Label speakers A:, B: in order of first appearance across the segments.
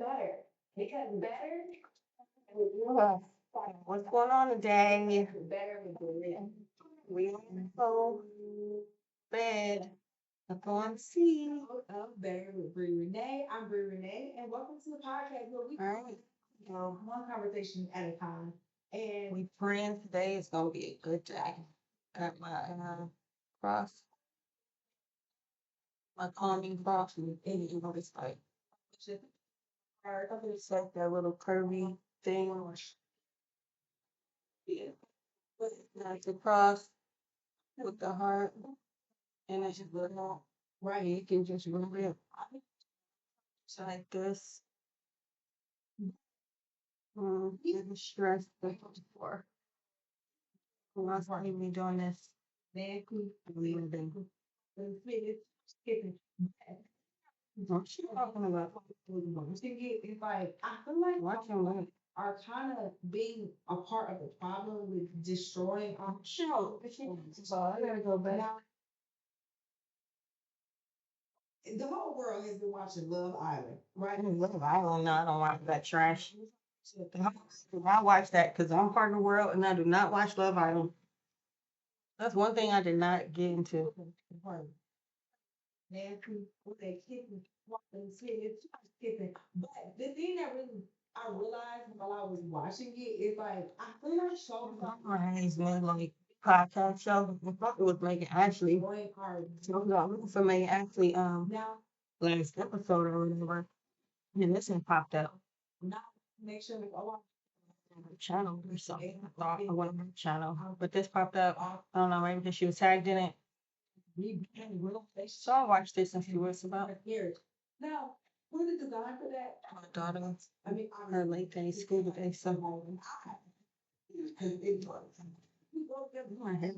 A: better because better. What's going on today? Better with the we on bed. Up on C. I'm better with Bree Renee. I'm Bree Renee, and welcome to the podcast where we all right. One conversation at a time. And we praying today is gonna be a good day. Got my cross, my calming cross, and it's like it's like that little curvy thing. Yeah, that's the cross with the heart, and it's just little right. You can just remove it so like this. Getting stressed before. Last time me doing this. Then leaving. What you talking about? It's like I feel like watching are kind of being a part of the problem with destroying our show. So I gotta go back. Now, the whole world has been watching Love Island, right? Love Island, no, I don't watch that trash. I watch that because I'm part of the world and I do not watch Love Island. That's one thing I did not get into. Nancy, they kissing, walking, sitting, skipping. But the thing that really I realized while I was watching it is like I feel like shows like made like podcast show. I thought it was making actually. So I was looking for Megan actually now last episode or whatever. And this one popped up. Now make sure like oh channel or something. I thought I went on her channel. But this popped up. I don't know, maybe because she was tagged in it. So I watched this and see what it's about. Now, who did the design for that? My daughter. I mean, her late day school today, so. My head.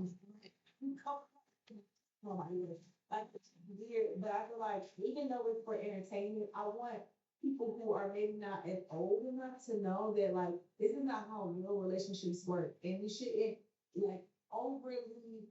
A: Like it's weird, but I feel like even though it's for entertainment, I want people who are maybe not as old enough to know that like this is not how real relationships work, and we shouldn't like overly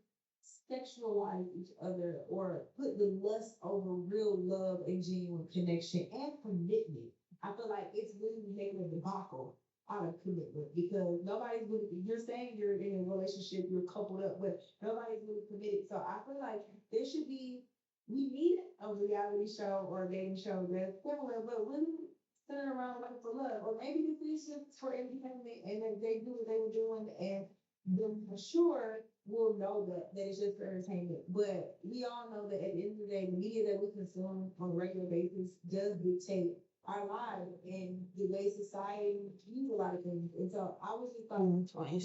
A: sexualize each other or put the lust over real love and genuine connection and commitment. I feel like it's really making a debacle out of commitment because nobody's really, you're saying you're in a relationship, you're coupled up, but nobody's really committed. So I feel like there should be, we need a reality show or a dating show that's similar, but really centered around looking for love. Or maybe this is just for entertainment and then they do what they were doing and then for sure we'll know that it's just for entertainment. But we all know that at the end of the day, the media that we consume on a regular basis does dictate our lives and the way society views a lot of things. And so I was just like, 20.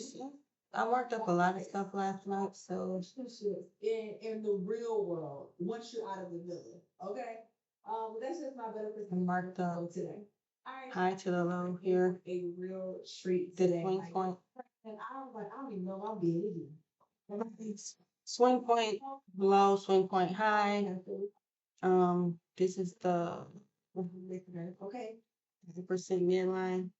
A: I worked up a lot of stuff last night, so in the real world, once you're out of the villa, okay. That's just my better perspective. Marked up today. High to the low here. A real treat today. The swing point. And I was like, I don't even know if I'm being swing point low, swing point high. This is the okay. 50% midline.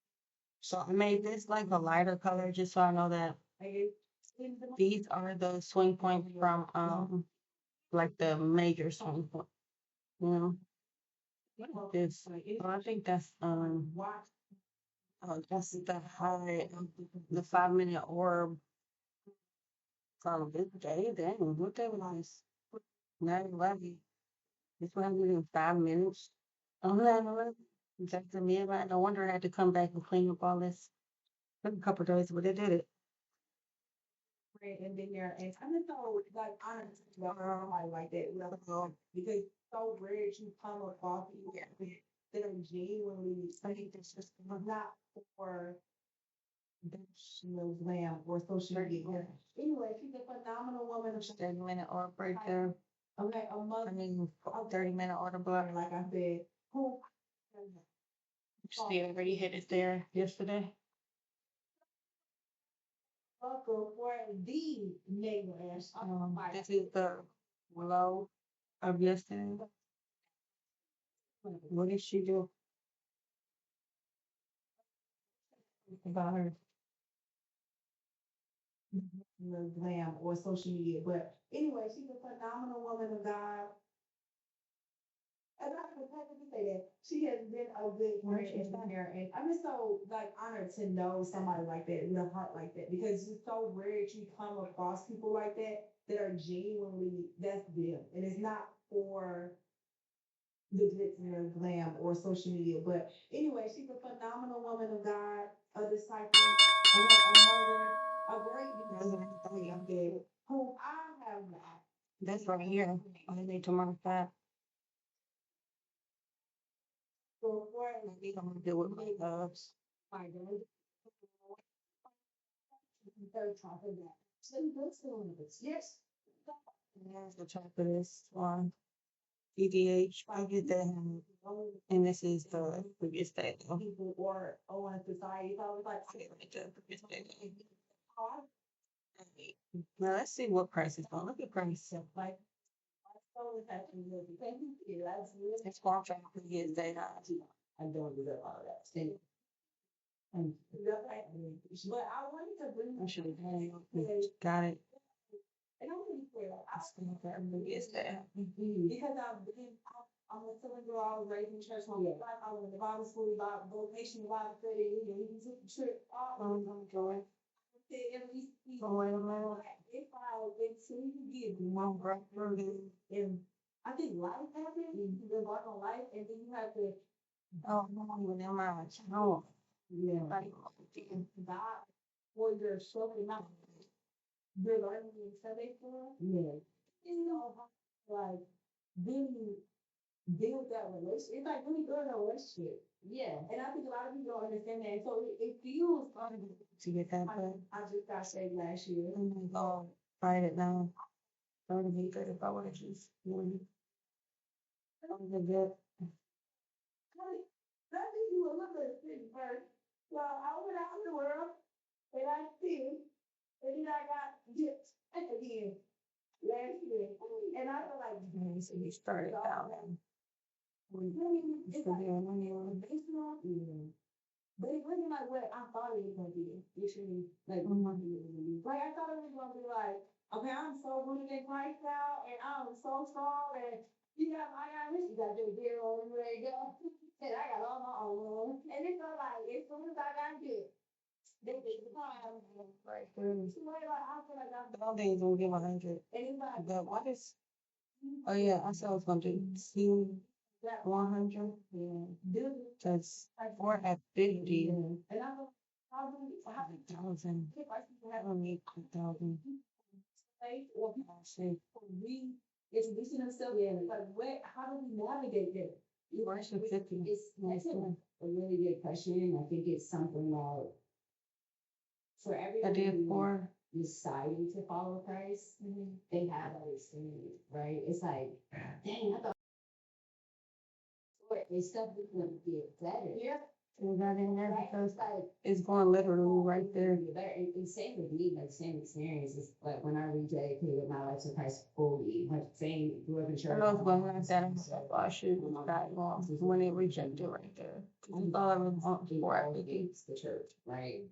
A: So I made this like a lighter color just so I know that these are the swing points from like the major swing point. You know, this. So I think that's the high, the 5 minute orb from this day. Then what day was this? 9/11. This one in 5 minutes. Oh, 9/11. That's the midnight. No wonder I had to come back and clean up all this. Took a couple of days, but they did it. Right, and then there, and I just know, like, honestly, somebody like that, because it's so rare to come across people that are genuinely, I think this just not for glam or social media. Anyway, she's a phenomenal woman. 30 minute order right there. Okay, a month. I mean, 30-minute order block. Like I said, who? She already hit it there yesterday. For the neighbor. This is the low of yesterday. What did she do about her glam or social media? But anyway, she's a phenomenal woman of God. And I can technically say that she has been a good friend in there, and I'm just so like honored to know somebody like that with a heart like that because it's so rare that you come across people like that are genuinely that's them, and it's not for the glitz and the glam or social media. But anyway, she's a phenomenal woman of God, a disciple, a mother, a great young who I have not.
B: That's right here. I need to mark that.
A: So for
B: Maybe I'm gonna do it with my gloves.
A: my God, third top of that. So that's the one of it. Yes.
B: There's the top of this one. EDH. I get that. And this is the previous day.
A: People or in society. So I was like,
B: Previous day. Now let's see what price is going. Look at price.
A: like, so it's actually really thank you. That's really
B: It's going from previous day.
A: I don't deserve all of that. Thank you. But I wanted to bring
B: I should have got it.
A: and I'm really clear.
B: It's going from previous day.
A: Because I'm a silly girl. I was raised in church my whole life. I went to Bible school, Bible vocation, Bible study. You know, you took the trip.
B: I'm going.
A: At least
B: Oh, wait a minute.
A: if I until you get
B: One breath through.
A: and I think life happens. You live on life, and then you have to
B: Oh, no, even in my no.
A: like God for yourself and not you're learning and studying for. Yeah. You know, like really build that relationship. It's like really building a relationship. Yeah. And I think a lot of people don't understand that. So it feels
B: To get that, but
A: I just got saved last year.
B: I'm gonna go fight it now. That would be good if I would have just won. That would be good.
A: Let me do a little bit of thing first. So I went out in the world and I see, and then I got dipped again last year. And I feel like,
B: Okay, so you started down and
A: it's like, it's not, but it wasn't like what I thought it was gonna be. Literally, like, like I thought it was gonna be like, okay, I'm so rooted in Christ now, and I'm so strong, and I got this, you got your zero, and ready to go. And I got all my own. And it's so like, as soon as I got it, they the time.
B: right.
A: So like, I feel like I'm,
B: All days will give 100.
A: and it's like,
B: But what is? Oh yeah, I said I was gonna do 100.
A: yeah, dude,
B: Cause 4 at 50.
A: and I'm like, how do we, how do
B: 1,000.
A: people
B: I
A: have
B: don't need 2,000.
A: faith or
B: I see.
A: reintroducing themselves? Yeah, like what? How do we navigate that?
B: Where's the 50?
A: That's a really good question. I think it's something that for
B: I
A: everyone
B: did
A: who
B: 4.
A: deciding to follow Christ, they have that experience, right? It's like, dang, I thought it's stuff we can get better. Yeah.
B: We got in there
A: Right?
B: because
A: Like,
B: it's going literally right there.
A: and same with me, like same experience. It's like when I rededicated my life to Christ fully, like same grew up in church.
B: I know it's going like that. I'm so I should got wrong when they rejected right there. That's all I really want before I begin.
A: The church, right?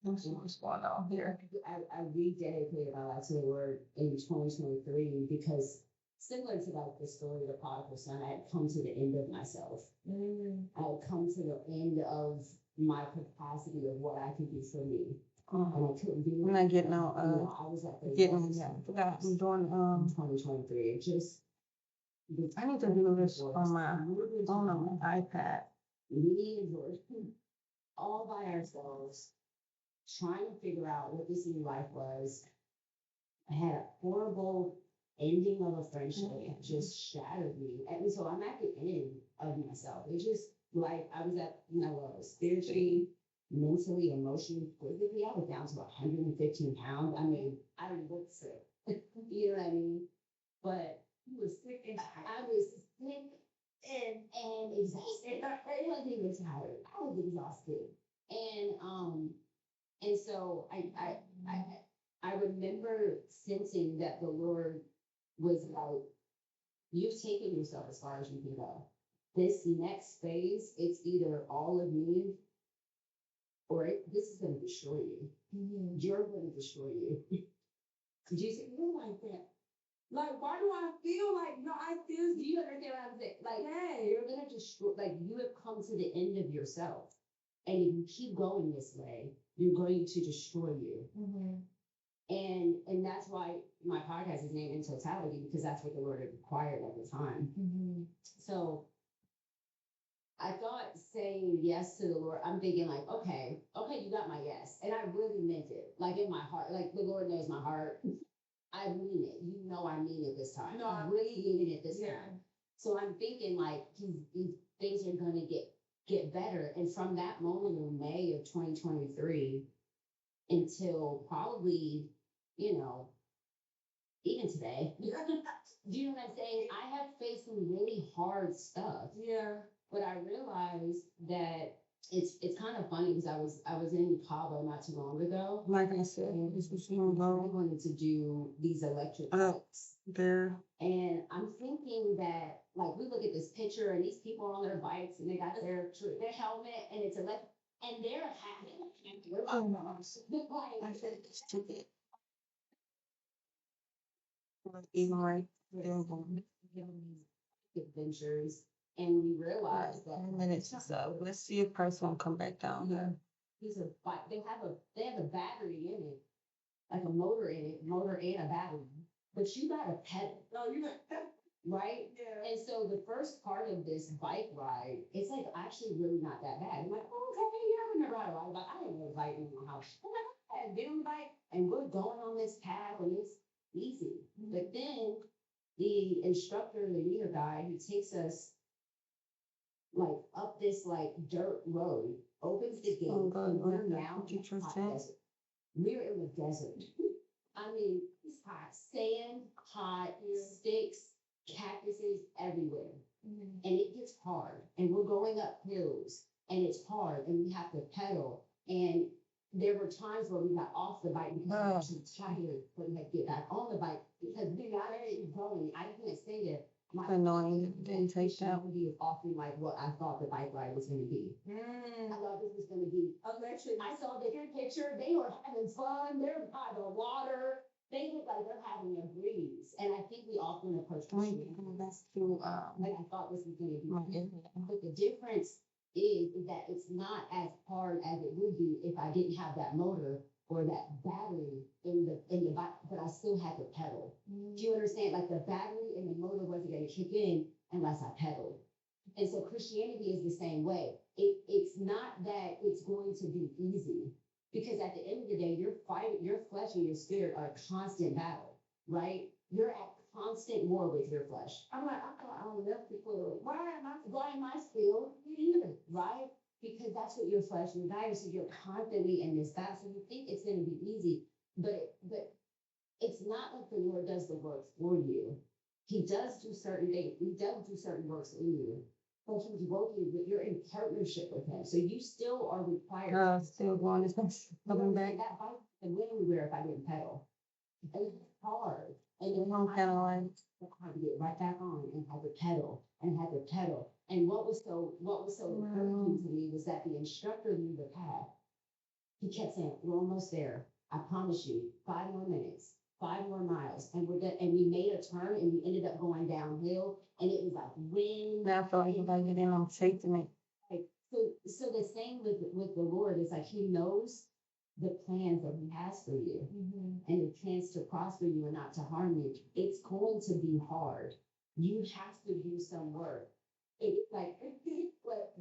B: Let's see what's going on here.
A: I rededicated my life to the Lord in 2023 because similar to like the story of the prodigal son, I had come to the end of myself. I had come to the end of my capacity of what I could do for me. And I couldn't do it.
B: I'm not getting out.
A: I was at the
B: Getting yeah. I'm doing
A: 2023. It just
B: I need to do this on my phone on my iPad.
A: me and George all by ourselves trying to figure out what this new life was. I had a horrible ending of a friendship just shattered me. And so I'm at the end of myself. It just like I was at my lowest spiritually, mentally, emotionally, physically. I was down to 115 pounds. I mean, I looked sick. You know what I mean? But he was sick and I was sick and exhausted. I wasn't even tired. I was exhausted. And so I remember sensing that the Lord was like, you've taken yourself as far as you can go. This next phase, it's either all of me or this is going to destroy you. You're going to destroy you. Jesus, you're like that. Like, why do I feel like, no, I feel,
C: Do you understand what I'm saying? Like,
A: hey.
C: you're gonna destroy, like, you have come to the end of yourself. And if you keep going this way, you're going to destroy you.
A: Mhm.
C: And that's why my podcast is named In Totality, because that's what the Lord had required at the time.
A: Mhm.
C: So I thought saying yes to the Lord, I'm thinking like, okay, you got my yes. And I really meant it. Like in my heart, like the Lord knows my heart. I mean it. You know I mean it this time.
A: No,
C: I really mean it this
A: Yeah.
C: time. So I'm thinking like things are gonna get better. And from that moment in May of 2023 until probably, even today, do you know what I'm saying? I have faced some really hard stuff.
A: Yeah.
C: But I realized that it's kind of funny because I was in Cabo not too long ago.
B: Like I said, this was
C: I
B: go
C: wanted to do these electric
B: Oh.
C: bikes.
B: there.
C: And I'm thinking that, like, we look at this picture and these people are on their bikes and they got their helmet and it's electric and they're happy.
B: Oh no. I
C: Like,
B: said this to it. Even right, still going.
C: these adventures, and we realized that
B: 10 minutes or so. Let's see if Price won't come back down here.
C: these are bike. They have a battery in it, like a motor in it, motor and a battery. But you got to pedal.
A: No, you got,
C: Right?
A: yeah.
C: And so the first part of this bike ride, it's like actually really not that bad. I'm like, oh, okay, yeah, I remember how to ride a bike. I didn't know bike in my house. I'm like, I had been on the bike and we're going on this path and it's easy. But then the instructor, the leader guy, he takes us like up this like dirt road, opens the gate,
B: Oh, God,
C: and we're
B: what the
C: now in
B: teacher
C: the hot
B: said?
C: desert. We're in the desert. I mean, it's hot. Sand, hot, sticks, cactuses everywhere.
A: Mhm.
C: And it gets hard. And we're going up hills and it's hard and we have to pedal. And there were times where we got off the bike because we were too tired, but we had to get back on the bike because we got ready to go. I can't stay there. My
B: Annoying. Didn't take that.
C: would be often like what I thought the bike ride was going to be. I thought this was going to be
A: Electric.
C: I saw the picture. They were having fun. They're by the water. They look like they're having a breeze. And I think we often approach
B: Wait, that's too
C: like I thought this was going to be.
B: my internet.
C: But the difference is that it's not as hard as it would be if I didn't have that motor or that battery in the bike, but I still had to pedal. Do you understand? Like the battery and the motor wasn't going to kick in unless I pedaled. And so Christianity is the same way. It's not that it's going to be easy because at the end of the day, you're fighting, your flesh and your spirit are a constant battle, right? You're at constant war with your flesh. I'm like, I thought I left before. Why am I still here, right? Because that's what your flesh desires. So you're constantly in this battle. So you think it's going to be easy, but it's not like the Lord does the work for you. He does do certain things. He does do certain works in you. But he's working with, you're in partnership with him. So you still are required.
B: Still going. It's not coming back.
C: That bike and went anywhere if I didn't pedal. And it's hard. And then
B: I'm kind of like,
C: I had to get right back on and had to pedal and had to pedal. And what was so encouraging to me was that the instructor knew the path. He kept saying, "We're almost there. I promise you, 5 more minutes, 5 more miles." And we're done. And we made a turn and we ended up going downhill. And it was like wind.
B: now I feel like if I get in, I'm taking it.
C: So the same with the Lord is like he knows the plans that he has for you and the plans to prosper you and not to harm you. It's going to be hard. You have to do some work. It's like,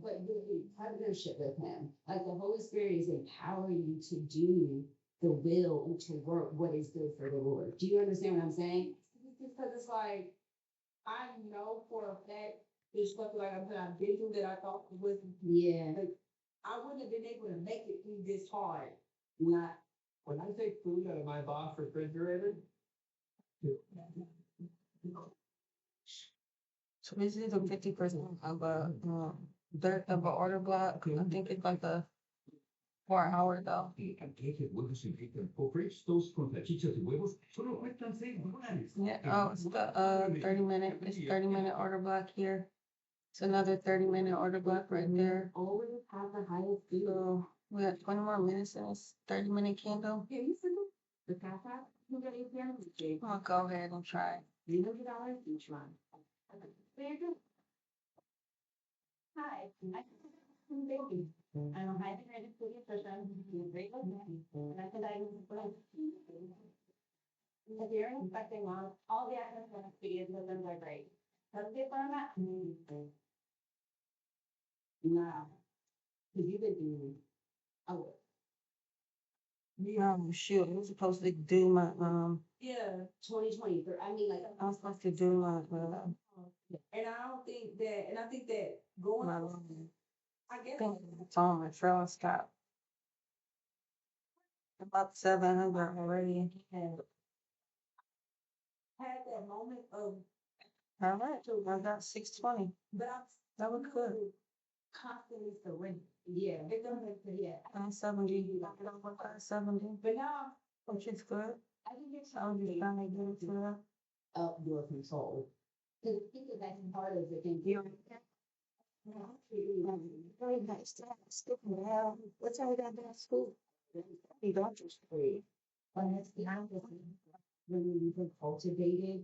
C: but you're in partnership with him. Like the Holy Spirit is empowering you to do the will and to work what is good for the Lord. Do you understand what I'm saying?
A: Because it's like, I know for a fact, there's stuff like I've been through that I thought was,
C: Yeah.
A: like, I wouldn't have been able to make it through this hard.
C: Not
D: When I take food out of my box refrigerator,
B: So this is a 50% of a order block. I think it's like a 4 hour though.
E: Pancake huevos en bacon for French toast con salchichas y huevos solo cuestan $6.
B: Yeah, oh, it's the 30-minute order block here. It's another 30-minute order block right there.
C: always have the highest food.
B: So we got 20 more minutes in this 30-minute candle.
A: Can you send them?
C: The cash app, you got ATM?
B: I'll go ahead and try.
C: $300 each month. Very good. Hi, I'm baby. I'm a highly rated pediatrician. I'm very good. And I said I was if you're an expecting mom, all the actions for pediatricians are great. Let's get where I'm at. Nah, because you've been doing oh,
B: Shoot, I was supposed to do my,
A: Yeah,
C: 2023. I mean, like,
B: I was supposed to do my,
A: and I think that going,
B: my,
A: I guess,
B: it's on my trail stop. About 700 already.
A: had that moment of,
B: All right, I got 620.
A: but I'm
B: That was good.
A: constantly surrendering.
C: yeah.
A: It doesn't make sense. Yeah.
B: 570, 570,
A: But now,
B: which is good.
C: I think you're
B: I was just trying to get it to that.
C: up your control. Because I think that that's part of the thing.
B: Very nice to have sticking around. What's all that at school? You don't just free.
C: But that's the opposite. When you've been cultivated,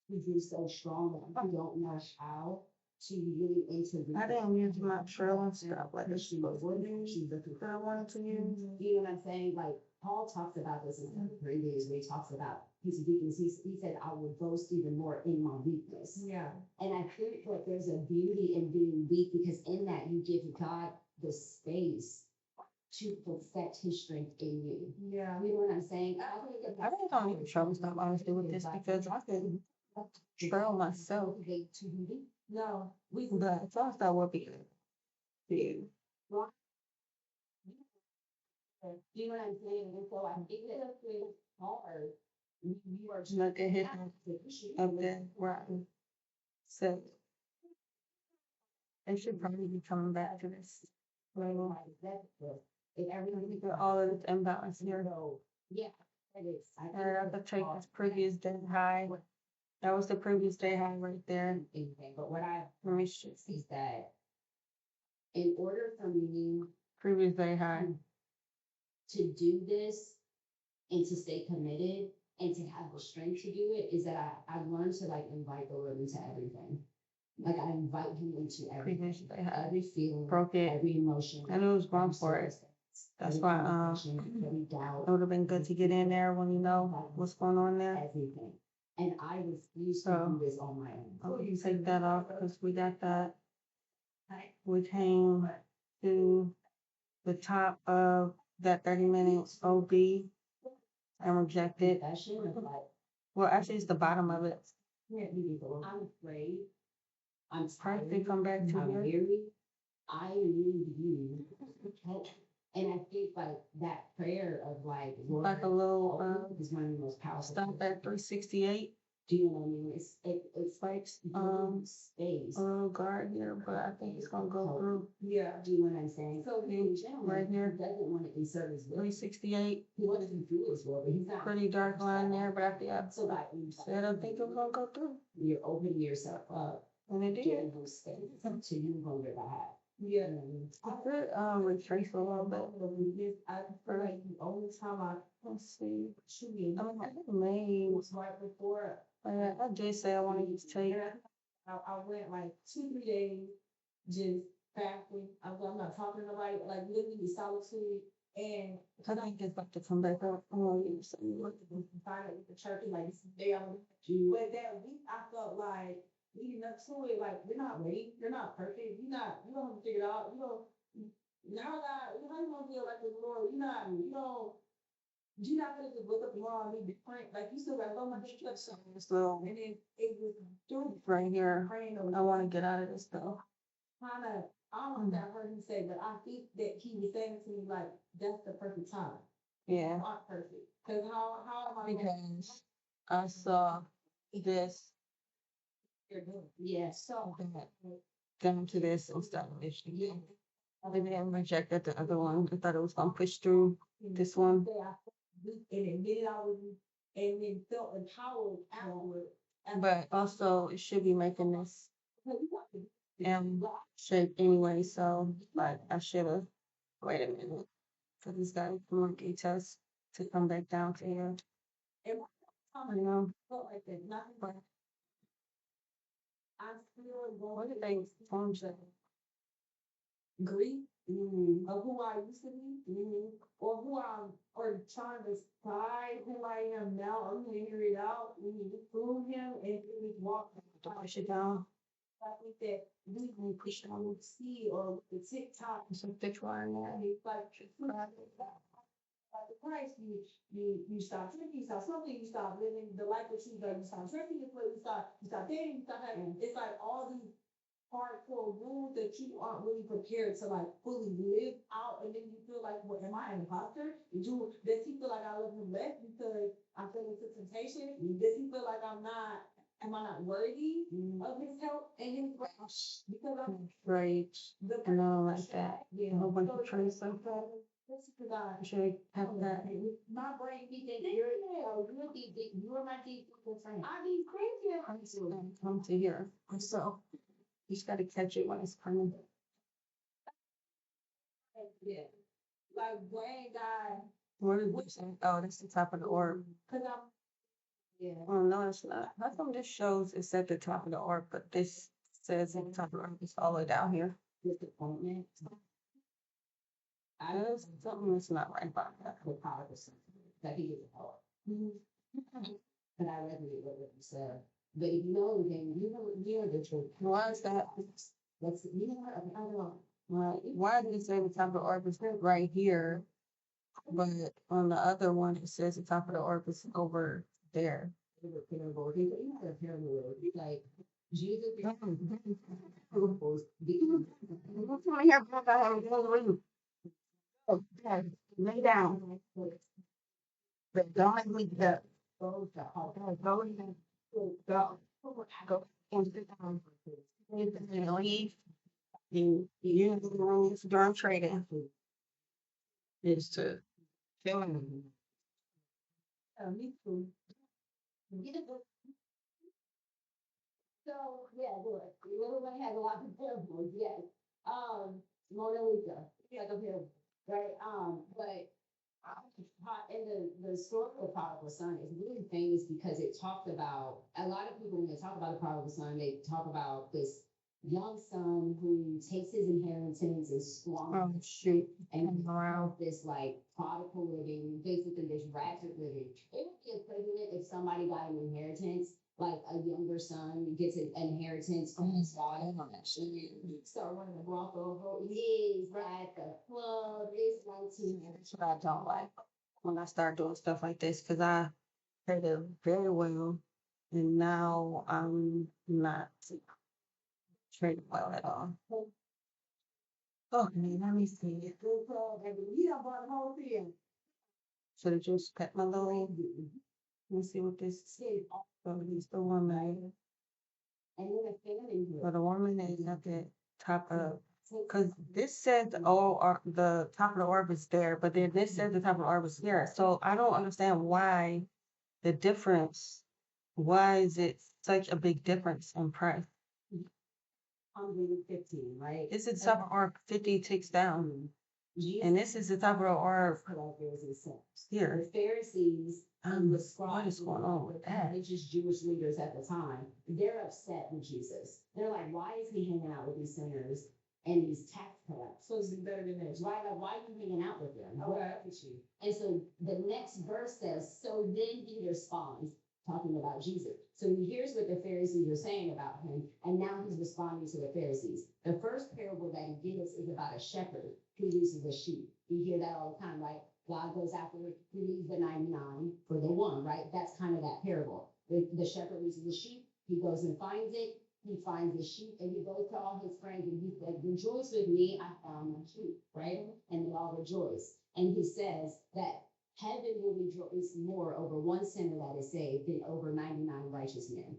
C: you're so strong that you don't know how to really integrate.
B: I didn't use my trail and stuff like this.
C: She's looking
B: That I wanted to use.
C: You know what I'm saying? Like Paul talks about this in the previous where he talks about his weakness. He said, I will boast even more in my weakness.
A: yeah,
C: And I think that there's a beauty in being weak because in that you give God the space to perfect his strength in you.
A: yeah.
C: You know what I'm saying? I think that
B: I really don't need to trail stuff honestly with this because I could trail myself.
C: cultivate to be weak.
A: No, we,
B: But as long as that would be good. Yeah.
C: You know what I'm saying? And so I think that it's hard. You are
B: Like a hit up there, right? So it should probably be coming back to this level.
C: If everything
B: We got all of this imbalance here.
C: yeah, that is.
B: And I have to take this previous day high. That was the previous day high right there.
C: Anything, but what I
B: Let me see.
C: is that in order for me
B: Previous day high.
C: to do this and to stay committed and to have the strength to do it is that I learned to like invite the Lord into everything. Like I invite him into everything,
B: Previous day high.
C: every feeling,
B: Broke it.
C: every emotion.
B: I knew it was going for it. That's why,
C: every doubt,
B: it would have been good to get in there when you know what's going on there.
C: everything. And I refuse to
B: So,
C: do this on my own.
B: I'm gonna take that off because we got that. We came to the top of that 30 minutes OB and rejected.
C: Confession of like,
B: Well, actually, it's the bottom of it.
C: I'm afraid. I'm
B: First, they
C: tired.
B: come back to
C: I'm
B: here.
C: weary. I need you. And I think like that prayer of like, Lord,
B: Like a little
C: help me is one of the most powerful.
B: stop at 368.
C: Do you know what I mean? It's like space.
B: A little guard here, but I think it's gonna go through
A: yeah.
C: Do you know what I'm saying?
A: So
C: The gentleman
B: right here.
C: who doesn't want to insert his will.
B: 368.
C: He wants to do his will, but he's not.
B: Pretty dark line there, but I think I
C: So like you
B: said I think it was gonna go through.
C: you're opening yourself up,
B: And it did.
C: giving him space to you on your behalf.
A: Yeah.
B: I could retrace a little bit.
A: I feel like the only time I
B: Let's see.
A: shoot me
B: I mean, I think May.
A: was right before.
B: I did say I want to use tape.
A: And I went like 2-3 days just fasting. I'm not talking to nobody, like literally solitude. And
B: I think it's about to come back up. I'm gonna use some more.
A: find it with the church, like this is the day I'm. But that week, I felt like leading up to it, like you're not ready, you're not perfect, you don't have to figure it out. You don't. Now that you know, you don't feel like the Lord, you're not gonna just wake up tomorrow and be different. Like you still got so much stuff.
B: This little
A: And then it was through
B: right here.
A: praying over.
B: I want to get out of this though.
A: Kind of, I don't know if I heard him say, but I think that he was saying to me like, that's the perfect time.
B: Yeah.
A: Not perfect. Cause how am I?
B: Because I saw this
C: Yes.
A: So.
B: down to this instead of this. I didn't reject the other one. I thought it was gonna push through this one.
A: And admitted I was, and then felt empowered afterward.
B: But also it should be making this M shape anyway, so like I should have wait a minute for this guy monkey test to come back down to here. I know.
A: felt like that, nothing but. I'm still
B: What
A: going
B: did they form?
A: grief
B: Mm-hmm.
A: of who I used to be, or who I'm, or trying to decide who I am now, or figure it out, through him and really walk.
B: To push it down.
A: I think that we can push on the see or the TikTok.
B: Some thick wire there.
A: And it's like the Christ, you stop drinking, you stop smoking, you stop living the life that you love, you stop drinking, you stop dating, you stop having. It's like all these hardcore rules that you aren't really prepared to like fully live out, and then you feel like, well, am I an imposter? Does he feel like I love him less because I'm feeling into temptation? Does he feel like am I not worthy of his help and his grace? Because I'm
B: Right.
A: the
B: And all like that.
A: Yeah.
B: A whole bunch of
A: So,
B: traits like that.
A: this is God.
B: Should have that.
C: My brain be thinking you're my deep friend.
A: I be crazy.
B: It's gonna come to here. So you just gotta catch it when it's coming.
A: Yeah. Like when God,
B: What did we say? Oh, that's the top of the orb.
A: cause I'm, yeah.
B: Oh no, it's not. How come this shows it's at the top of the orb, but this says at the top of the orb it's all the way down here?
C: Disappointment.
B: There's something that's not right about that.
C: The power of something that he is a power. And I resonate with what you said. But if you know anything, you know the truth.
B: Why is that?
C: That's you know what I don't know.
B: Right. Why did it say the top of the orb is right here? But on the other one it says the top of the orb is over there.
C: They're parable. They have a parable. Like Jesus.
B: Lay down. But don't let me get up. Go and sit down. And leave. And you in the room during trading is to fill in.
A: Me too.
C: So yeah, look, everybody has a lot of parables, yes. Mona Lisa, like a parable, right? But in the story of the prodigal son is really famous because it talked about a lot of people when they talk about the prodigal son, they talk about this young son who takes his inheritance and squanders
B: Oh shoot.
C: and
B: Wow.
C: this like prodigal living, basically this ratchet living. It would be equivalent if somebody got an inheritance, like a younger son gets an inheritance from his father. Start running the Bronco, is at the club, is 19.
B: That's what I don't like when I start doing stuff like this because I heard it very well and now I'm not trading well at all. Okay, let me see.
A: You done bought the whole thing.
B: Should have just cut my little. Let me see what this is. So it's the woman.
C: And then the family here.
B: For the woman is at the top of, because this says the top of the orb is there, but then this says the top of the orb is here. So I don't understand why the difference. Why is it such a big difference in price?
C: 115, right?
B: This is the top of the orb 50 ticks down. And this is the top of the orb here.
C: The Pharisees and the scribes,
B: what is going on with that?
C: religious Jewish leaders at the time, they're upset with Jesus. They're like, why is he hanging out with these sinners and these tax collectors?
A: So it's better than this.
C: Right? Like, why are you hanging out with them?
A: Okay.
C: What up with you? And so the next verse says, so then he responds, talking about Jesus. So here's what the Pharisees are saying about him, and now he's responding to the Pharisees. The first parable that he gives is about a shepherd who loses a sheep. You hear that all the time, right? God goes after who leaves the 99 for the one, right? That's kind of that parable. The shepherd loses the sheep, he goes and finds it, he finds the sheep, and he goes to all his friends and he says, rejoice with me, I found my sheep, right? And they all rejoice. And he says that heaven will rejoice more over one sinner that is saved than over 99 righteous men.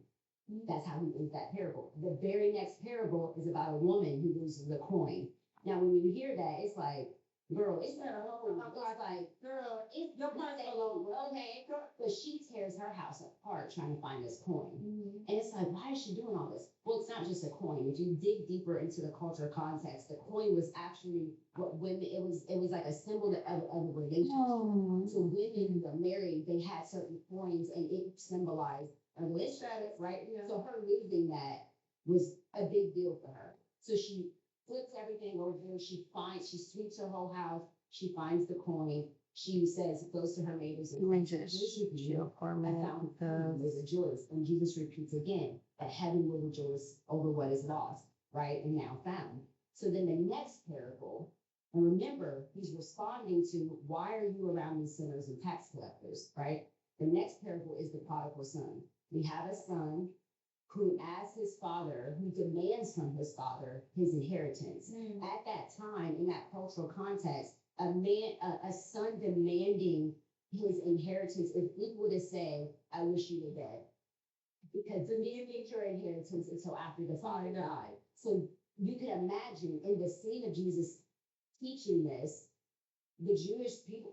C: That's how he ends that parable. The very next parable is about a woman who loses a coin. Now, when you hear that, it's like, Girl, it's
A: Yeah,
C: her
A: oh
C: home.
A: my
C: It's
A: God.
C: like,
A: Girl,
C: it's
A: your
C: not
A: part's
C: that
A: alone.
C: okay. But she tears her house apart trying to find this coin.
A: Mhm.
C: And it's like, why is she doing all this? Well, it's not just a coin. If you dig deeper into the cultural context, the coin was actually what women, it was like a symbol of a relationship.
B: Oh.
C: So women who are married, they had certain coins and it symbolized a relationship, right?
A: Yeah.
C: So her losing that was a big deal for her. So she flips everything over. She sweeps her whole house. She finds the coin. She says, goes to her neighbors and
B: Just chill for a
C: I
B: minute
C: found the coin, they
B: because
C: rejoice. And Jesus repeats again that heaven will rejoice over what is lost, right? And now found. So then the next parable, and remember, he's responding to why are you around these sinners and tax collectors, right? The next parable is the prodigal son. We have a son who, as his father, who demands from his father his inheritance.
A: Mm.
C: At that time, in that cultural context, a son demanding his inheritance is equal to say, I wish you were dead. Because the man didn't your inheritance until after the father died. So you can imagine in the scene of Jesus teaching this, the Jewish people,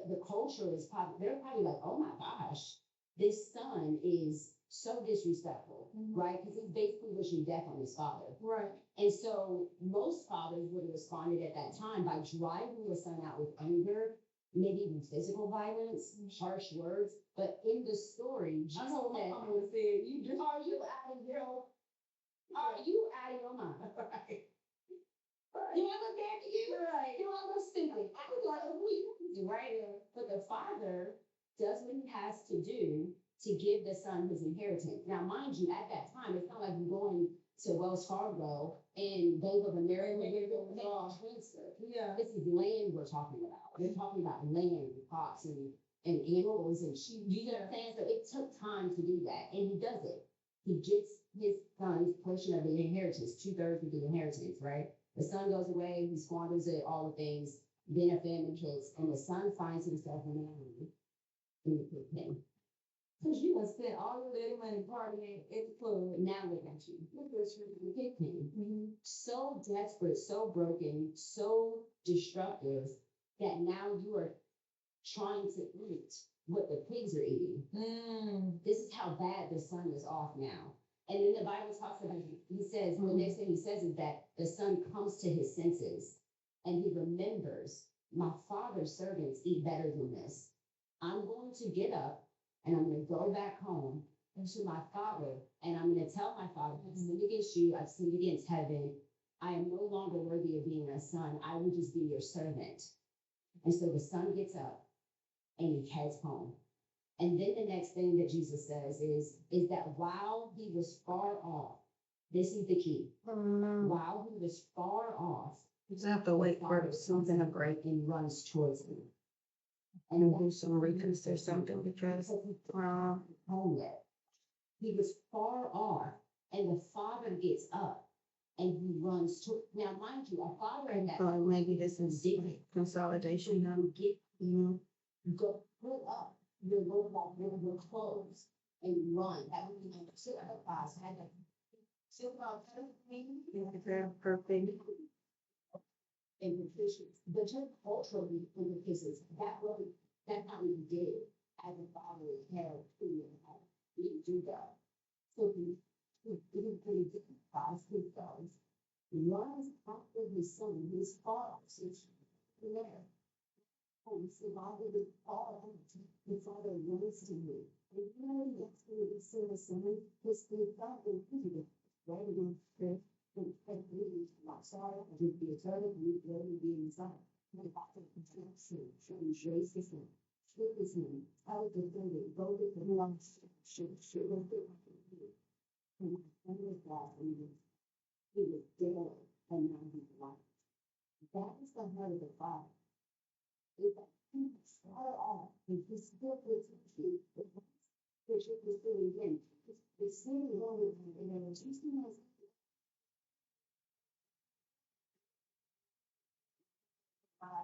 C: the culture is probably, they're probably like, oh my gosh, this son is so disrespectful,
A: Mhm.
C: right? Because he's basically wishing death on his father.
A: Right.
C: And so most fathers would have responded at that time by driving their son out with anger, maybe even physical violence, harsh words. But in the story,
A: I know what my
C: Jesus
A: mama would have said. You
C: said,
A: just
C: are you out of your, are you out of your mind?
A: right.
C: Do I look bad to you?
A: Right.
C: Do I look stupid? I was like, oh, we right? But the father does what he has to do to give the son his inheritance. Now, mind you, at that time, it's not like you're going to Wells Fargo and Bank of America and you're going to make a transfer.
A: Yeah.
C: This is land we're talking about. We're talking about land, crops, and animals and sheep. You know what I'm saying? So it took time to do that, and he does it. He gets his son's portion of the inheritance, 2/3 of the inheritance, right? The son goes away, he squanders it, all the things. Then a famine hits, and the son finds himself in the pig pen.
A: Cause you have spent all your little money partying at the club.
C: Now look at you. Look at you in the pig pen.
A: Mm-hmm.
C: So desperate, so broken, so destructive that now you are trying to eat what the pigs are eating.
A: Mm.
C: This is how bad the son is off now. And then the Bible talks about, he says, the next thing he says is that the son comes to his senses and he remembers, my father's servants eat better than this. I'm going to get up and I'm going to go back home to my father and I'm going to tell my father, I've sinned against you, I've sinned against heaven. I am no longer worthy of being a son. I will just be your servant. And so the son gets up and he heads home. And then the next thing that Jesus says is that while he was far off, this is the key. While he was far off,
B: you just have to wait for something to break
C: and runs towards him.
B: and do some reconsider something because
C: Home yet. He was far off, and the father gets up and he runs to. Now, mind you, a father in that
B: maybe this is consolidation now.
C: get go put up your your clothes and run. That would be like sit up fast. Had to sit about
B: Perfect.
C: implications. But just culturally implications. That's how we did as a father held to we didn't do that. So he didn't really despise his sons. Runs after his son, his father, his there. And so while he was all out, the father runs to me. And you know, that's when he said the son, his son, and he rather than I'm sorry, I would be eternal, we will be inside. My father protects him, raise his name, speak his name, tell the thing, go with the lungs, should with the and my son was lost, and he was dead, and now he's alive. That is the heart of the father. Is that he far off, and he still puts you, which is doing him. The same moment, Jesus knows.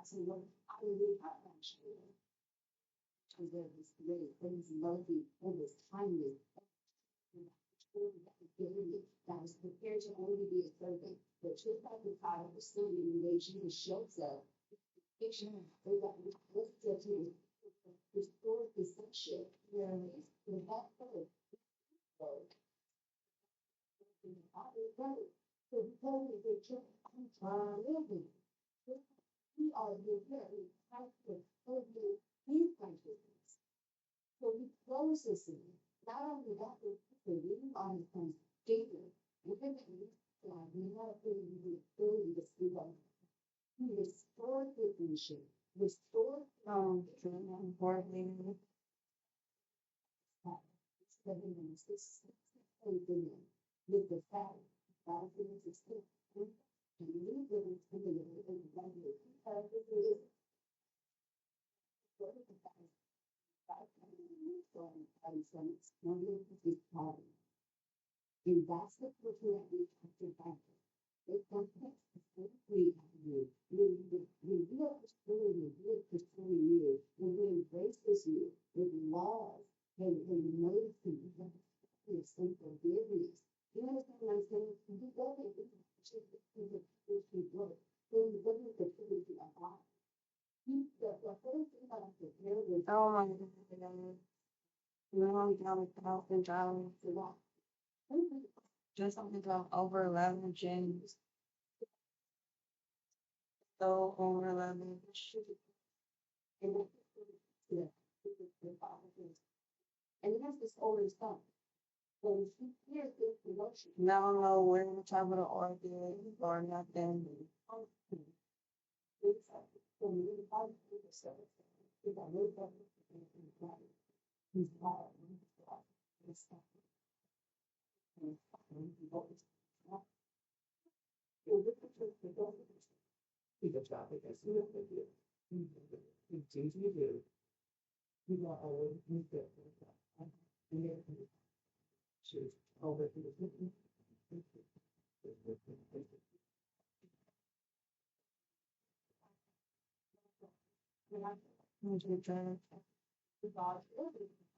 C: So what I really have actually, because there was great, there was lovely, there was kindness, that was prepared to only be a servant. But just like the father was still in the way Jesus shows up, fiction, they got let's get to restore deception. Where the back road, so because of the church, living, we are the very practice of the new consciousness. So he closes in. Not only that, the reading on his son's David, within the God, we have the ability to speak on. He restored the nation, restored
B: Unfortunately,
C: seven minutes, this billion with the fact that it is still and we live in the value of the from its wonder is power. And that's the person that we have to back. It context is very you. We are pursuing you, we are pursuing you, and we embrace this you with love and noticing your sense of forgiveness. You understand what I'm saying? You go and do the work. Then you go to the activity of God. The first thing that I prepare with
B: oh my God, $1,000
C: the law.
B: just something about over 11 gens. So over 11.
C: And that's the Father. And he has this older son. So he hears this emotion.
B: Now I don't know where the top of the order is or nothing.
C: So he really finds the son. He's a little bit he's wild. He's stuck.
D: He gets out, I guess, you know, they do. He seems to do. He got all of his debt. And then, she's over to the.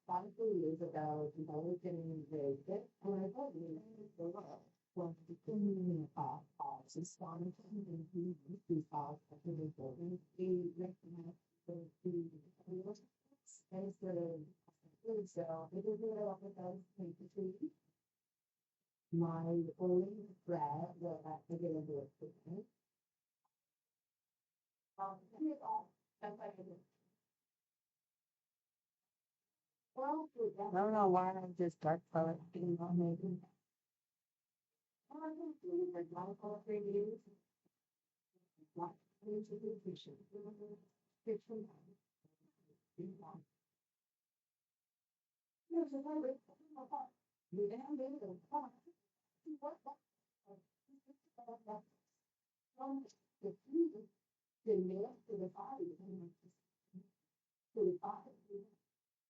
C: God is years ago, I was getting engaged, and I thought, the world was becoming just starting to be he recognized the and so it is a lot of those things. My only thread that I did a bit of it. That's like well,
B: I don't know why I just dark color thing on maybe.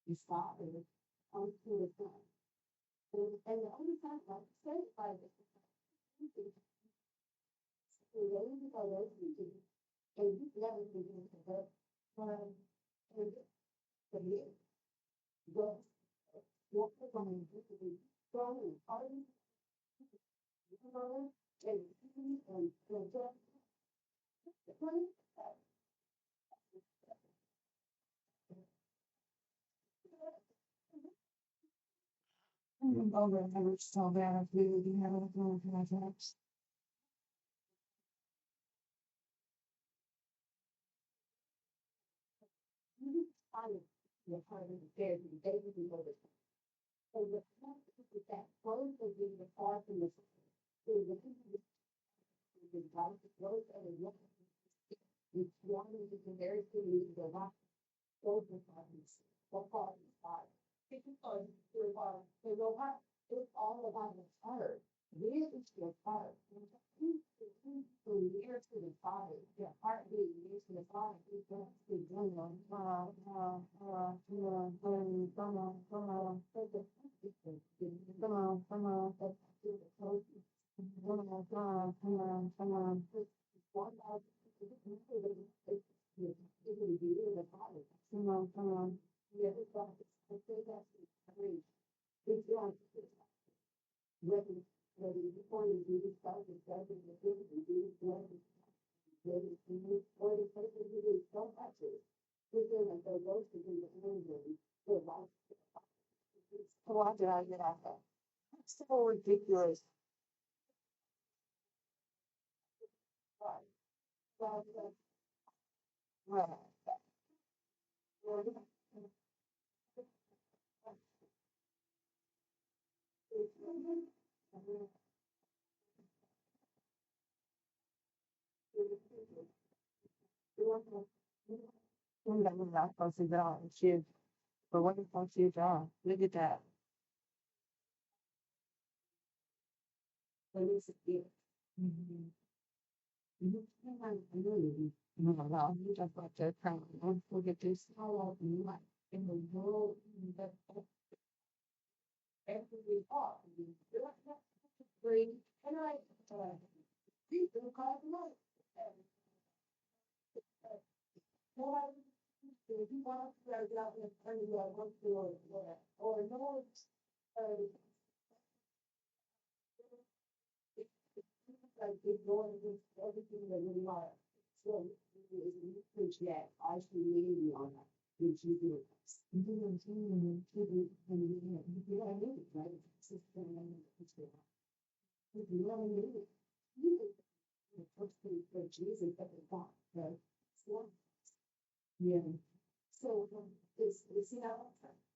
C: His father unto the son. And the only time I say by this related to those teaching, and this never begins to work. And the year was what was on the strong party, and
B: Over, I was so bad at food, have a phone for my traps.
C: I the part of the stairs and they would be over. So the point is that both of you are far from the so the people the right both of the it's one of the very thing the rock both of parties. What part is fire? Because the robot is all about the fire. Where is your fire? So near to the fire, your heart being near to the fire, is going to be going on.
B: did I get out of? That's so ridiculous. Right. We're not supposed to go and shoot, but what if I shoot y'all? Look at that.
C: But it's, yeah. You can't really,
B: No, no, you just got to come. Look at this.
C: how often, like, in the world, that every part, you're like, that's free, and like, people call it money. Nobody, if you want to get out and turn you out, work for, or no, like it's going against everything that we are. So is you preach that I should lean on that, which you do. You do what you do, you do what I need, right? It's just it's good. If you really need it, you can first thing for Jesus at the top, right? So, yeah. So it's you know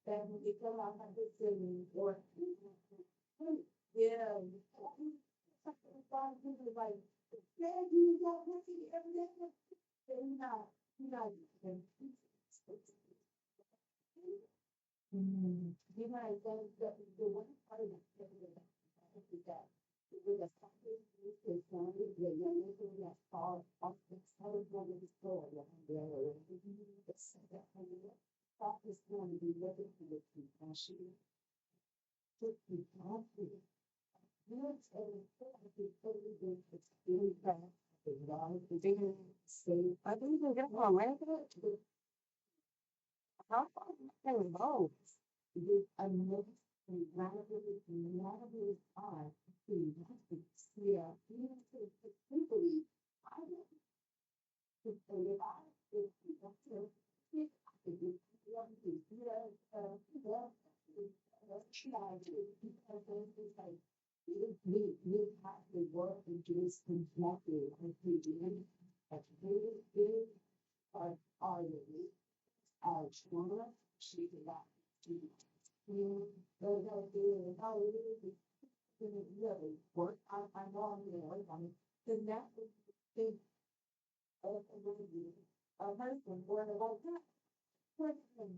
C: that when you come out of this thing or yeah. People like, yeah, you got working every day. You're not, you're not. You might think that the one part of that is that with the factors is family, the young people that fall off the side of the store, the other, it's that thought is going to be looking for the compassion. Just be confident. Yes, and it's totally different. It's really fast. It's long. It's safe.
B: I didn't even get one, man. How far can it go?
C: With a mix and radically hard to yeah, even to simply, I don't think that if I, if you know, if I could do, try to, because it's like, we have to work against constructive completely, that's really big, are the, our trauma, she did not do. Those are doing, how it is, really work, I know, you know, I mean, the next thing, a person, where they're like, that person,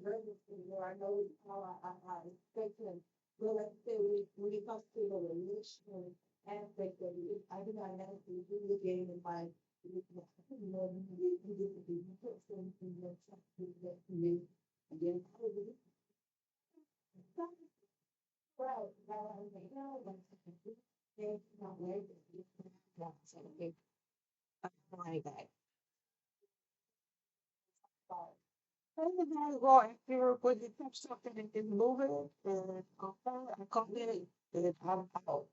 C: where I know how I expect him. Well, let's say when it comes to the relational aspect of it, I do not have to do the game in my, you know, you get to be person, and then something that you, again, well, they know when they're not where they're so they like that. And then I go after when you touch something and just move it, and I come in and I'm out.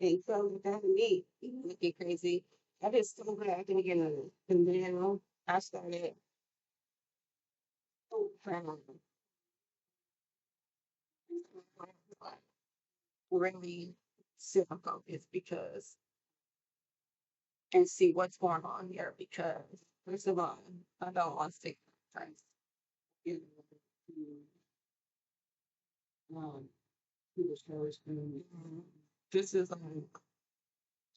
C: And so that me, looking crazy. I just so glad I didn't get it. And then I started um, really sit and focus because and see what's going on here because first of all, I don't want to stick trends. You know, to the church and this is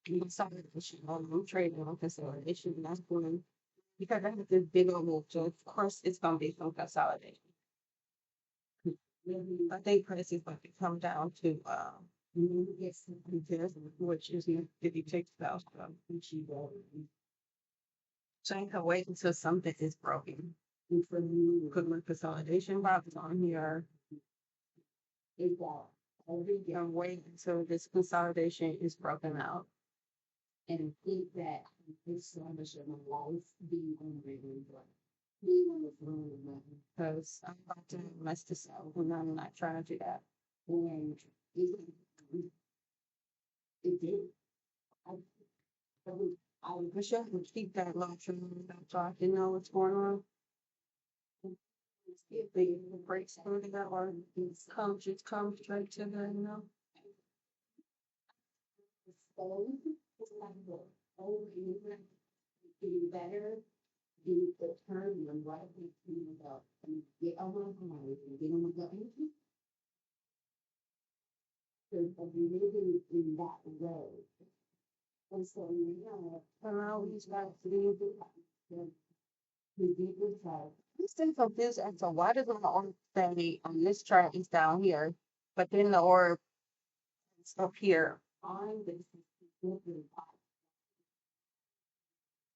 C: consolidation I'm trading on consolidation and that's going because I have this big old move, so of course it's gonna be some consolidation. I think price is going to come down to yes, which is if you take the house from so I can wait until something is broken. And for me, put my consolidation box on here. Is that every year wait until this consolidation is broken out. And think that this so much of my life be on the be on the phone because I'm about to mess this up and I'm not trying to do that. And it did. I, I wish I could keep that long term so I can know what's going on.
B: They breaks through to that or just come straight to the, you know?
C: Exposed, it's like the old immigrant getting better, the term and right between the, and get on my mind, and get on my gut. So, living in that way. And so now,
B: And I always got
C: leave the deeper side.
B: I'm still confused as to why does my orb say on this chart is down here, but then the orb is up here.
C: On this different part.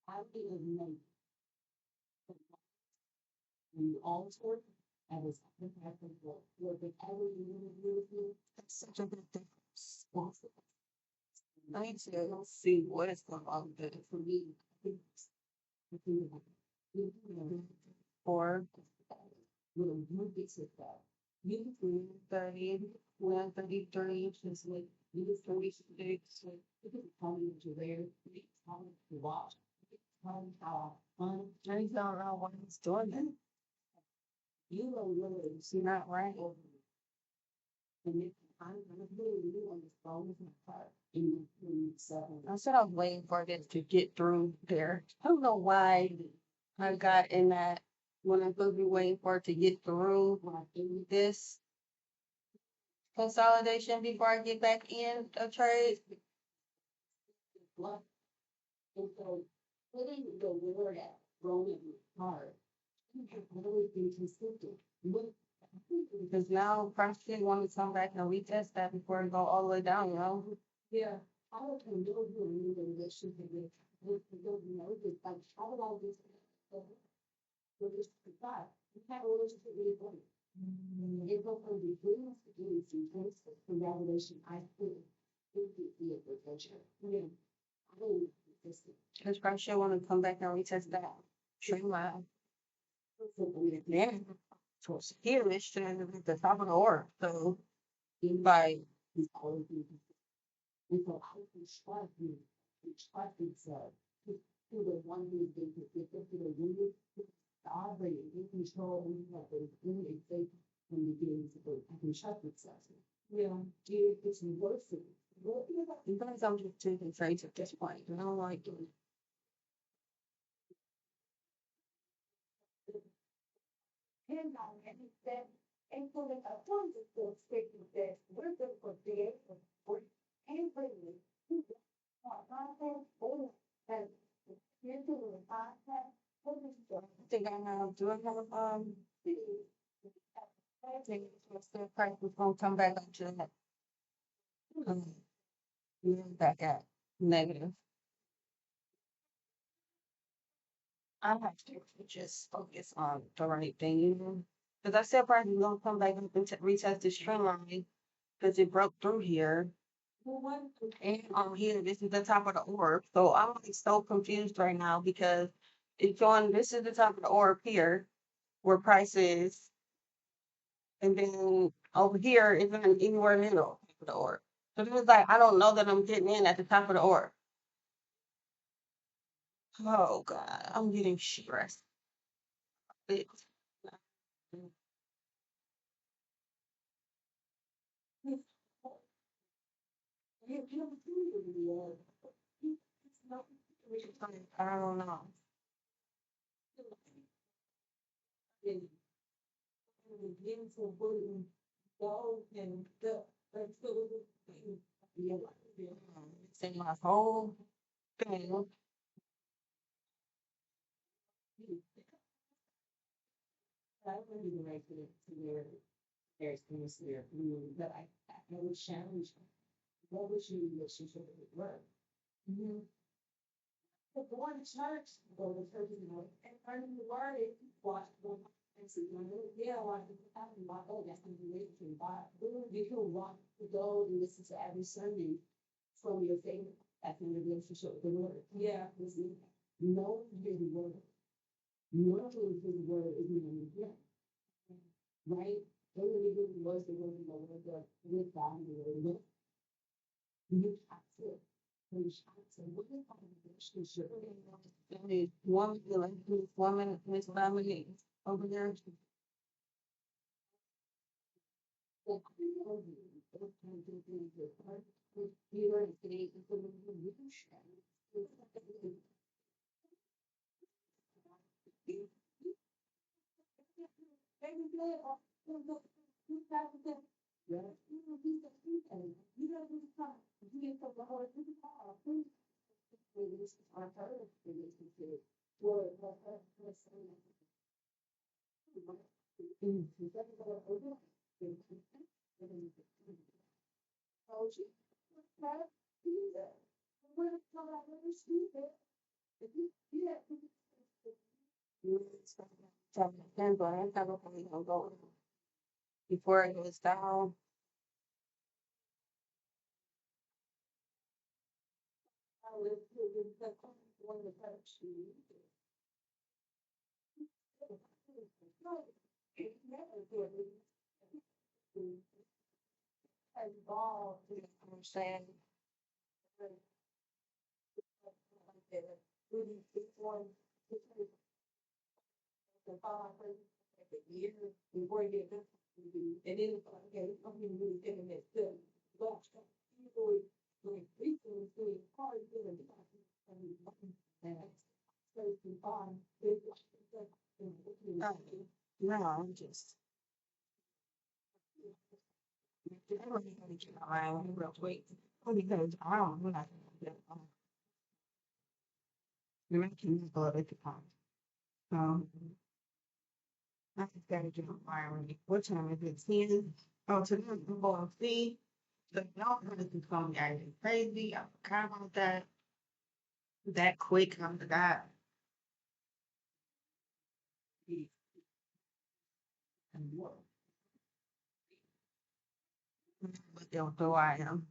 C: How do you make the altar and it's the type of work, whatever you do,
B: That's such a big difference. I need to see what is going on with it.
C: for me, I think
B: For
C: when you get to that, you can
B: 30, 133,
C: just like you can 36, like you can tell me what you wear, you can tell me what you watch, you can tell me how fun,
B: I don't know why he's doing that.
C: you know literally
B: It's not right.
C: and if I'm literally you on the phone with my car in the 7.
B: I said I was waiting for this to get through there. I don't know why I got in that when I'm supposed to be waiting for it to get through this consolidation before I get back in a trade.
C: What? And so putting the word at Roman hard, you have always been consistent. With
B: Because now Preston want to come back and retest that before it go all the way down, you know?
A: Yeah.
C: I don't know who in the relationship with you know, it's like how would I just with this God? You have a relationship with your body. It goes from the dreams to dreams and dreams to revelation. I think the adventure. Yeah. I don't know.
B: Because Preston want to come back and retest that. Trade line. Then towards here, it's still at the top of the order. So, by
C: He's always been consistent. And so I can trust you. And trust himself to the one who's been consistent, to the one who's operating in control, and you have been doing it safe from the beginning to the I can trust myself.
A: Yeah.
C: It's worth it.
B: you guys, I'm just taking trades at this point. I don't like it.
A: And he said, and so that I wanted to still stick with this, we're good for creation, for anybody who want content, or has you're doing the content,
B: I think I have, do I have, I think the price was gonna come back up to that. Yeah, back at negative. I have to just focus on the right thing, you know? Because I said price is gonna come back up and retest this trend line because it broke through here. And on here, this is the top of the orb. So I'm like so confused right now because it's showing this is the top of the orb here where price is. And then over here isn't anywhere near the top of the orb. So it was like I don't know that I'm getting in at the top of the orb. Oh God, I'm getting stressed. It's I don't know.
A: getting to bullying, go and the, like, so,
C: Yeah.
B: Say my whole thing.
C: I wouldn't be right to their experience there, but I would challenge them. What was your relationship with work?
A: mm-hmm. But going to church, go to church, you know, and learning the word, watch one. Yeah, like, having my, oh, that's the relationship, but
C: You can want to go and listen to every sermon from your favorite. That's in the relationship with the Lord.
A: yeah,
C: Listen, know His word. Knowing His word is in Him. Right? They really really was the word of the Lord with God and the word with. You have to. You have to. What is our relationship?
B: Woman, like this woman, Miss Family over there.
C: Like, I don't know, those kind of things are hard. You know, it's getting, it's a little revolution. Yeah. You know, this time, you get from the whole, this is how, this is our first relationship. Well, let's say, told you, right? Yeah. When it's not like really stupid, if you, yeah.
B: So, but I'm probably gonna go before it goes down.
C: I live here in the one of the country. And ball,
B: You know what I'm saying?
C: really big one, the five, the year before you get this. And then it's like, okay, I'm really getting that stuff. But people like recently doing hard doing the so fun.
B: No, I'm just. I'm really gonna get my mind real quick because I don't know. The rest can just go at the time. So I just gotta get my mind ready. What time is it? 10? Oh, today I'm going to see. So y'all know this is gonna be acting crazy. I forgot about that quick. I forgot. But they'll throw I am.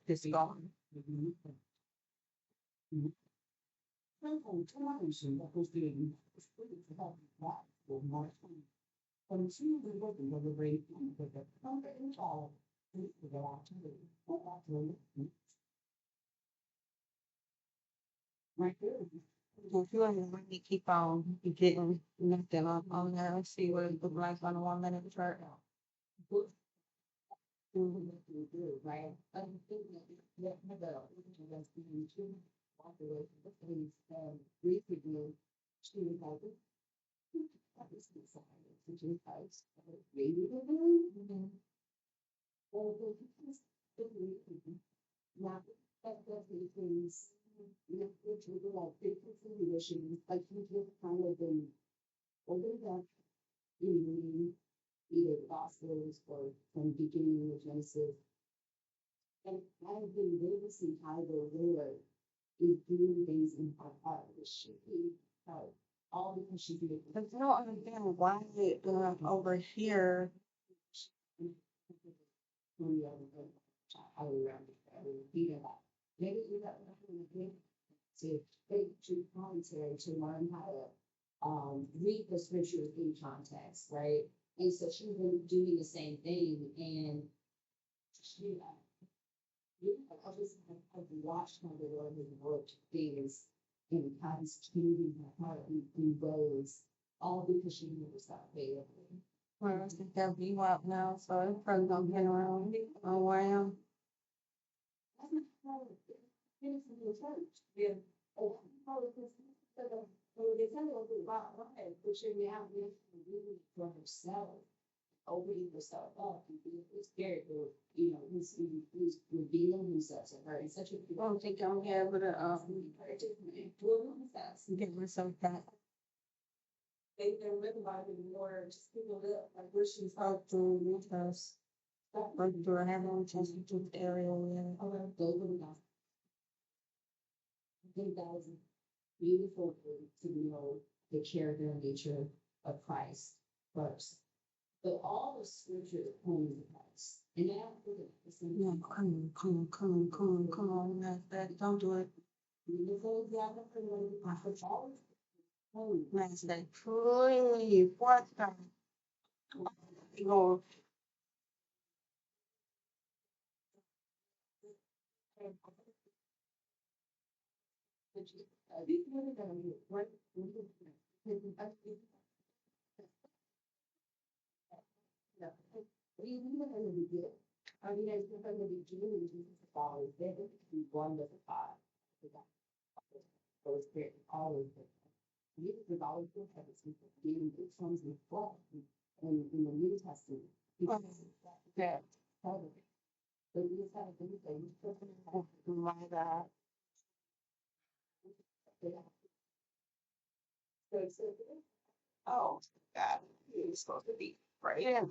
B: This gone.
C: Right there.
B: If you want to really keep on getting nothing on there, let's see what it looks like on a 1 minute chart.
C: Right? I think that that's being too popular. Recently, she was like, that was the sign, which is nice. Maybe they're doing. Well, not that the things, which would be like frequency conditions, like you just kind of been opened up in either the Gospels or from beginning of Genesis. And I've been witnessing how the Lord is doing things in her heart, which should be how all because she did it.
B: But you don't understand why over here.
C: Maybe you got nothing to take to commentary to learn how to read the scriptures in context, right? And so she's been doing the same thing, and she, I just have watched how the Lord has worked things and how he's changing her heart in ways, all because she never stopped faithful.
B: Well, I think they'll be out now, so it's probably gonna get around on where I am.
C: That's not how it's in the church. Yeah. Oh, how is this? So they tell you about life, but you're now really for herself, opening herself up and being this character, you know, who's revealing himself to her in such a
B: I don't think I'm able to get myself back.
A: They've been written by the more just people that like where she's
B: Out through because like through I have no chance to do the area.
C: those are the gospel. I think that was beautiful to know the character and nature of Christ first. But all the scripture points to Christ. And then I put it the same
B: Yeah, come on, that don't do it. Man, say, please, what the? Lord,
C: We knew from the beginning. I mean, it's from the beginning, Jesus is always there. We one with the Father. So it's there, always there. Jesus is always there. It comes in flesh in the New Testament.
B: Yeah.
C: So we just have to do things.
B: My God. Oh, God. You're supposed to be praying.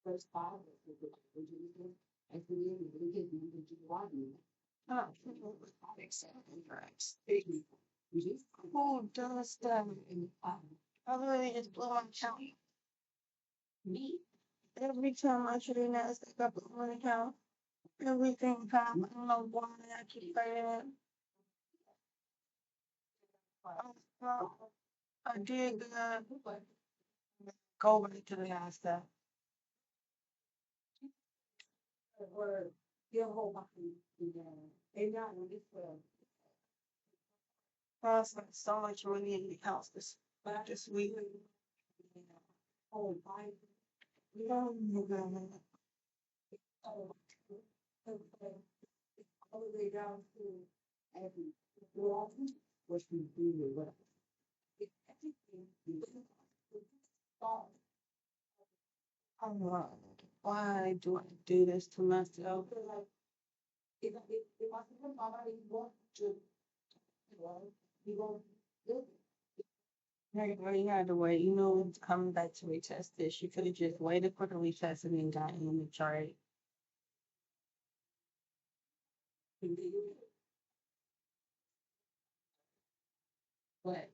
C: First 5 is the Jesus. And so then we get the Deuteronomy.
B: Oh, who does that? I literally just blow my account.
C: Me,
B: Every time I should have Nasdaq, I blow my account. Everything time. I don't know why I keep fighting it. I did go back to the Nasdaq.
C: or your whole body, and not in this world.
B: I spent so much money in the house this week.
C: Whole body.
B: Oh my God.
C: All the way down to every world, which we do with what. Everything we do.
B: Oh, why do I do this to myself?
C: Like, if I think about it, you want to, you won't do it.
B: You had to wait. You know, it's coming back to retest this. You could have just waited for the retest and then got in the chart.
C: But.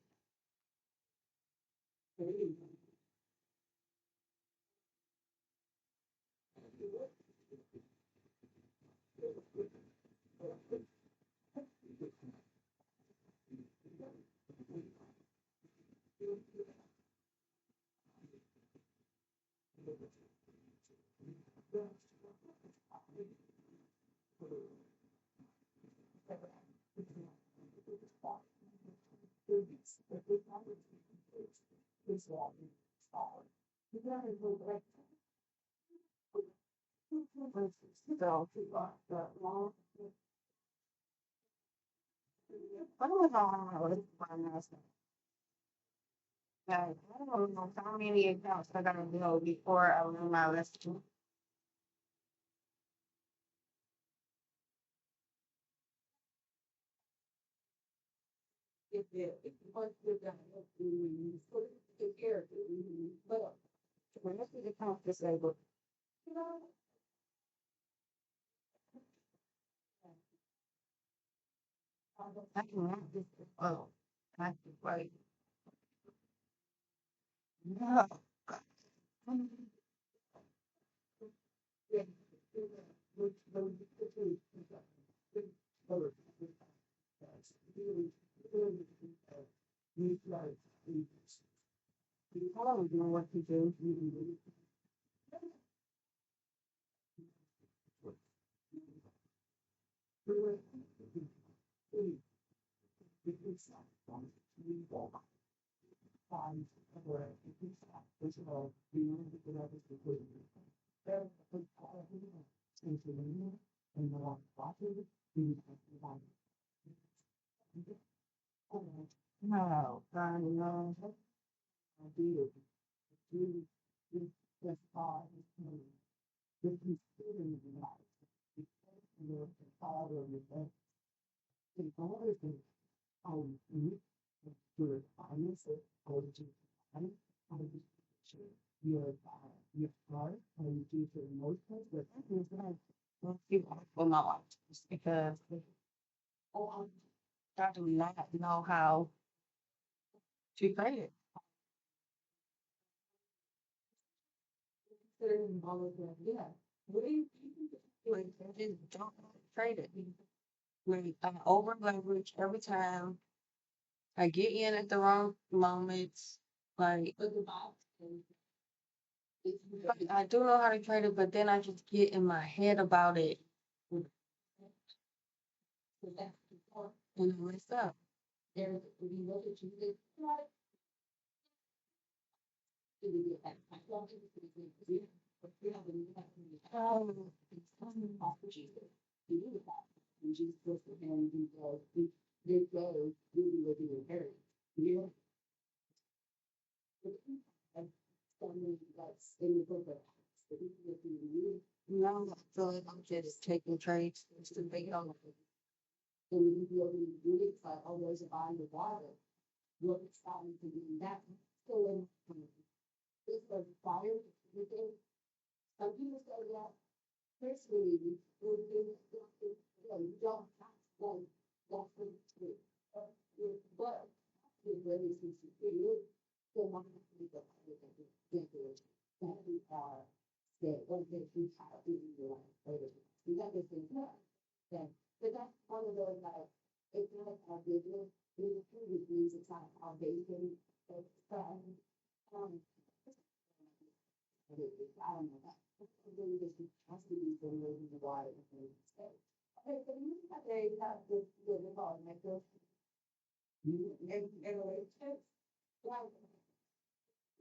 B: So, I don't know how to find this. Like, I don't know how many accounts I gotta know before I learn my lesson.
C: If you want to do that, you put it in character, but
B: When this is account disabled,
C: you know,
B: I cannot just, oh, I can wait. No. I don't know what to do. No, I know. For my life, just because I do not know how to play it.
C: considering all of that, yeah. What do you
B: Like, I just don't know how to trade it. Like, I over leverage every time. I get in at the wrong moments. Like,
C: put the box and it's
B: I do know how to trade it, but then I just get in my head about it
C: so that's the part.
B: and I mess up.
C: There's, if you look at you, it would be a bad time. Well, it would be good. We have a new for Jesus. He knew that. And Jesus goes to him and goes, this goes, you'll be living in paradise. You know? And someone that's in the book of Acts, but he's looking at you.
B: No, I feel like I'm just taking trades to make it on.
C: And when you go to the unit, it's like, oh, there's a body of water. What is stopping from doing that? So when this was fire, some people say that personally, you don't have like that's the truth. But the way is to do it, so one has to be the that we are that one thing we have to do in life. We got this thing that but that's one of those like it's not our business. We truly means it's not our basis. It's I don't know that. Really just has to be for moving the water and things. Okay, so you have this good involvement and relationship. Like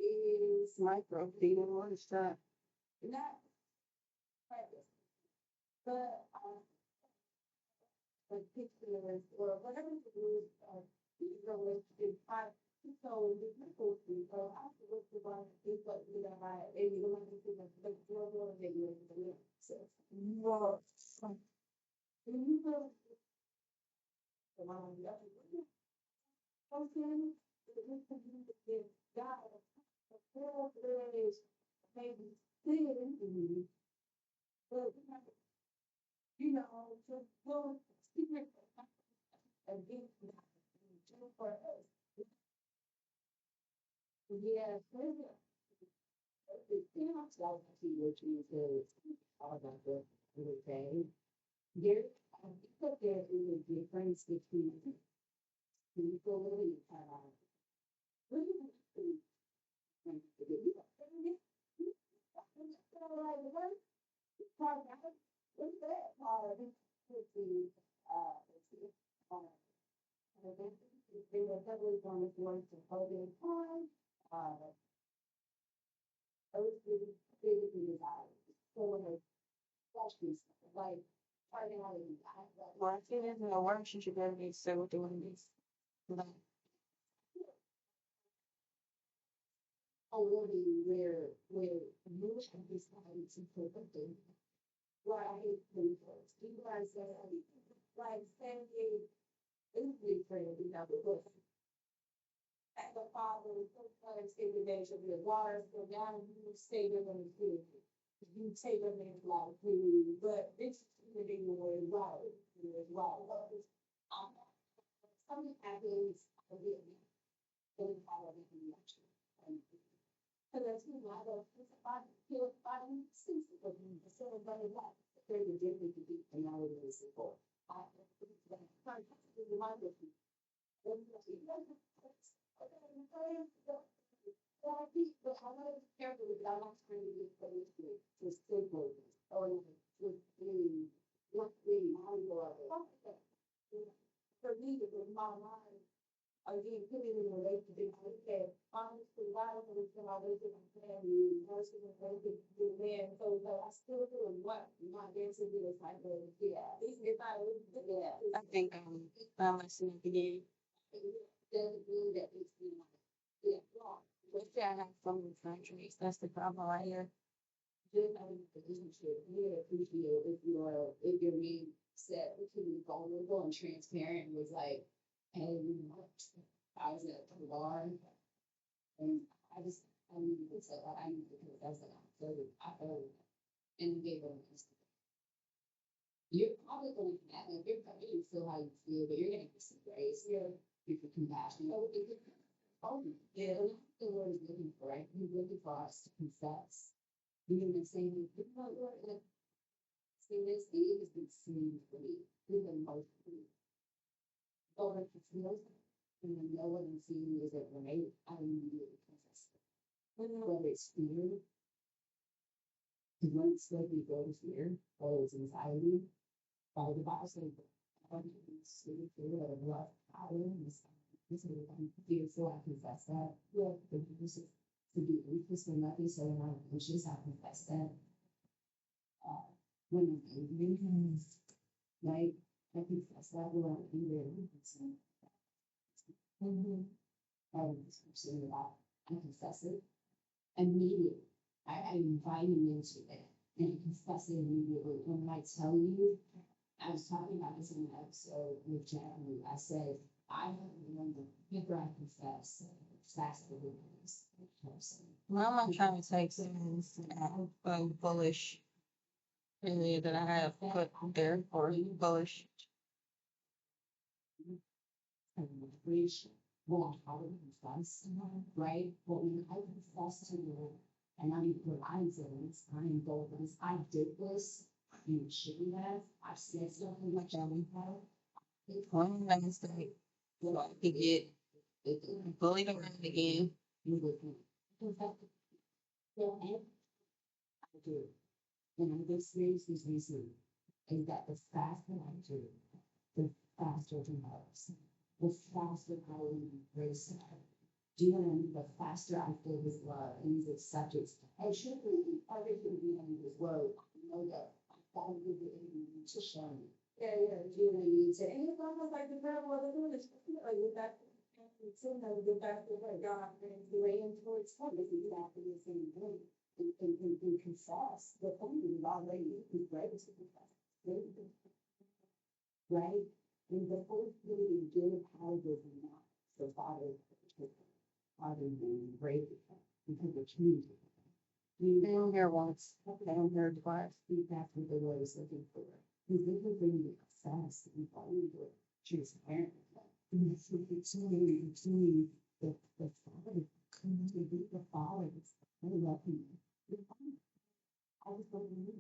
C: is
B: Micro feeding, what is that?
C: not practice, but like pictures or whatever the rules are, you know, it's hard. So the people see, so I have to look for one, it's what you know, and you don't have to see the more than you know, so.
B: Well,
C: When you go to the person, the God, the world is maybe sin, but you know, to go secret and be for us. Yeah, it's not like to see what you said all about the thing. There, I think that there is a difference between people and what do you think? What's that? Let's see, they were heavily on this one to hold in time. Those things desires. So when they watch these, like, starting out in
B: well, if it isn't a work, she should never be so doing this. Like,
C: already where you have decided to put the thing. Why I hate people. You guys say, like, saying, it's different, you know, because as a father, sometimes intimidation with water, so now you say you're gonna do it. You take them in like really, but this is really more right. Right. Something happens, I really, don't follow the reaction. So that's not a, it's a body, feel body, seems to be the same body life. There's a difference between reality and support. I can't remind you. Well, I think, but I want to be careful with that. I'm not trying to be policeman to simple or to really, not really mindful of it. For me, it was my mind. Again, put it in relationship. I said, honestly, why don't we feel like this is my family, nursing and everything, the man, so I still feel what my answer is like, yeah, if I was, yeah.
B: I think I'm listening again.
C: Doesn't mean that it's, you know, yeah, wrong.
B: What should I have from the countries? That's the problem right here.
C: Just having a relationship, you appreciate if you're being set between vulnerable and transparent was like, hey, you know, I was at the bar and I needed to tell what I needed because that's what I felt and gave her an instant. You're probably going to have it. You're probably going to feel how you feel, but you're going to get some grace. You're compassion. Oh, yeah, that's the word he's looking for, right? He's looking for us to confess. Being the same, you know, Lord, like, see this, he has been seen for me. He's been most for me. Oh, like, it's no, and then no one is seeing is it right? I immediately confess it. Whether it's fear, because when it's like we go to fear, or it's anxiety, by the Bible says, I want you to see fear of love, power, and this is what I'm fear, so I confess that. Yeah, but this is to be anxious for nothing, so when I'm anxious, I confess that. When I'm angry, right? I confess that when I'm angry. I was saying that I confess it immediately. I invite him into it and I confess it immediately. And when I tell you, I was talking about this in an episode with Jeremy. I said, I don't remember before I confess, faster than this person.
B: Why am I trying to take things bullish area that I have put there for bullish?
C: Reach well, how to confess, right? But when I confess to you, and I'm realizing I'm bold because I did this, you shouldn't have. I've said something like that before.
B: One mistake, so I could get bullied around again.
C: You would think. And I do. And I've experienced this recently, is that the faster I do, the faster it develops. The faster I will embrace it. Do you know what I mean? The faster I feel his love and his acceptance. And truthfully, everything being his word, I know that God will give you anything to show me.
A: Yeah, yeah.
C: Do you know what I mean? So,
A: And it's almost like the parable of the village, like with that, it's in the back of like God brings the way into its
C: it's exactly the same thing. And confess the thing is already he's ready to confess. Right? And the Holy Spirit is good how does not. So Father, break it because it's changing.
B: They don't hear once, they don't hear twice.
C: That's what the Lord is looking for. He's looking for you to confess and follow the transparent. And it's really the Father coming to be the Father. I love you. I was going to you.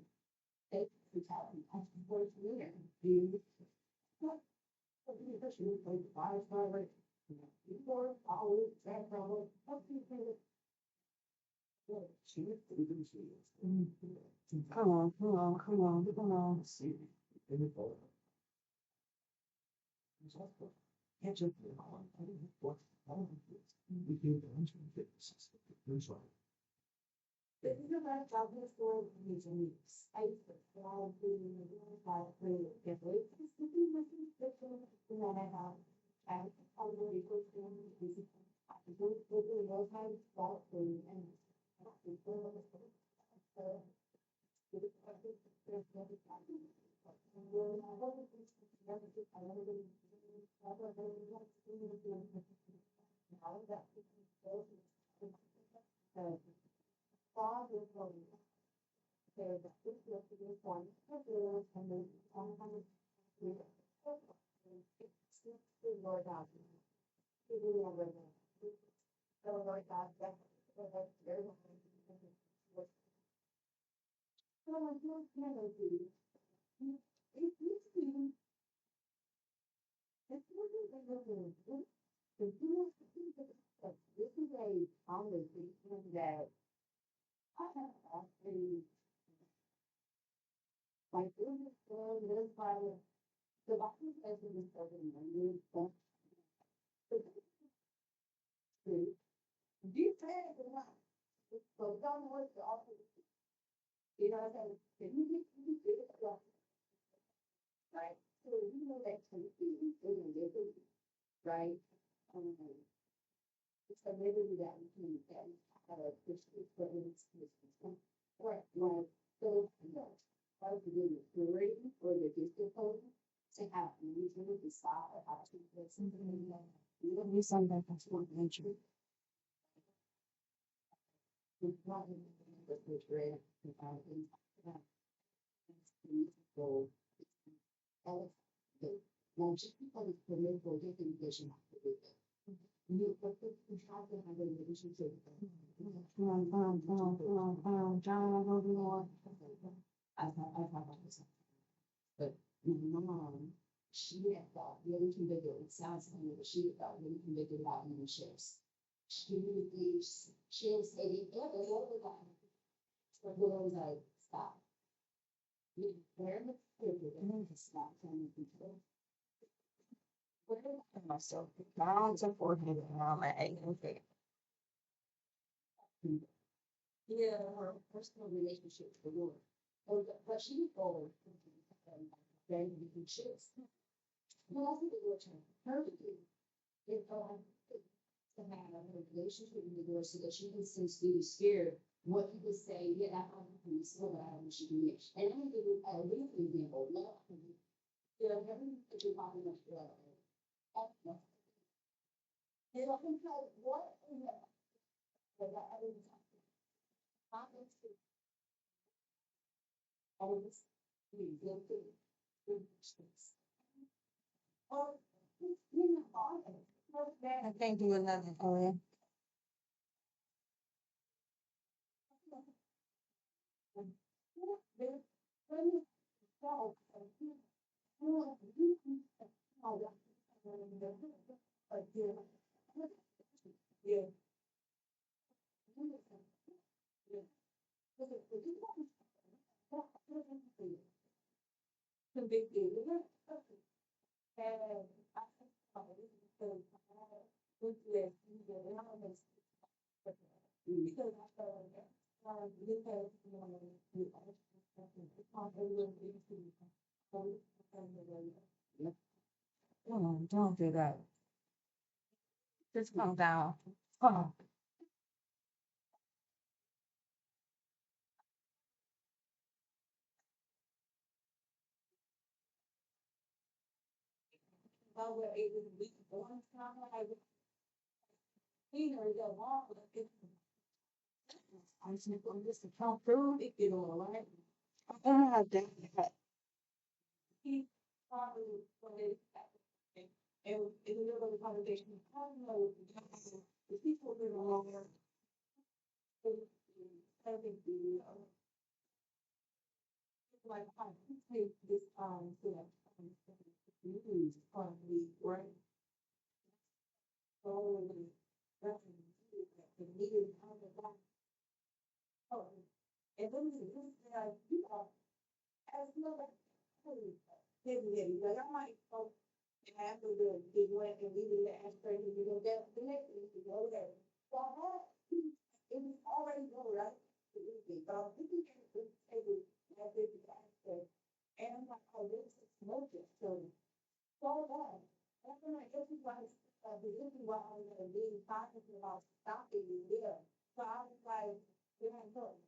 C: Thank you for telling me. I was going to you. You. You play the 5-star rate. Before, always, that problem.
B: Come on, come on, come on, come on.
A: This is about Calvin's story of religion. I used to fly through the room, fly through the voice. This is the description that I have. I was really good to him. I was really good to know how to fly through and Lord God, he really never knew. So Lord God, that's very much. So I feel never do. It's easy. It's really this is a conversation that I have actually, like, this is good, this by the Bible says in the 700, but true. You said it or not? So don't know what to offer. You know what I'm saying? If you get it right? So you know that can be right? It's a liberty that we can get out of this for instance. Right, like, so, you know, how to do the purity or the discipline to have reason to decide how to do something like that. You don't need something that's one nature. It's not in the refrigerator, without any that. So, now, just because it's political, different vision have to do it. You have to have a relationship with them.
B: John, Lord.
C: I've had this. But my mom, she had felt really convicted. It sounds funny, but she had felt really convicted about memberships. She was stating, yeah, there's all the time. But when I was like, stop. You where the spirit and to stop trying to control.
B: Myself, down to forehead, and my ankle.
A: Yeah.
C: her personal relationship with the Lord. But she told very different shifts. Well, I think the Lord turned her to do is to have a relationship with the Lord so that she can sense through the spirit what he would say, yeah, that's how you can still but I don't want you to do it. And I'm gonna give you a real example. Love, you know, everything that you're talking about love. You know, because what is that? That I didn't talk to. I'm going to always be guilty. Or, you know,
B: I can't do another, oh,
A: Convicted. And I think because because I felt because
B: don't do that. Just calm down. Oh,
A: I was able to be one time I was seen her that long, but I'm just to come through, it get on, right?
B: damn it.
A: He probably played and in the middle of the conversation, I don't know, the people that are wrong there, I think like, I take this time to use probably, right? So, the needed time of that. Oh, and then this guy, you know, as no, like, I might go after the big went and leave it at straight and you go down the next week, you go there. So I had, it was already go right. So this is the table that this is aspect. And I'm like, oh, this is smoking. So bad. That's when I guess this is why I was being conscious about stopping there. So I was like, yeah, no.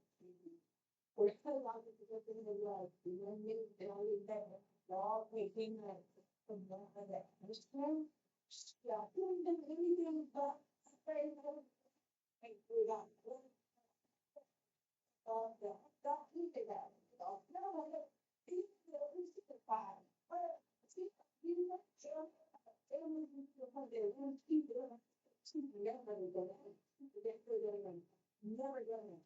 A: Or it's so long as it's in the like, 1 minute and I leave that. Dog making that from one of that. Understand? Yeah, I don't think anything but very good. Like, we got that he did that. No, he's the fine. But see, you know, and we put there, and keep it up. Keep it never gonna never gonna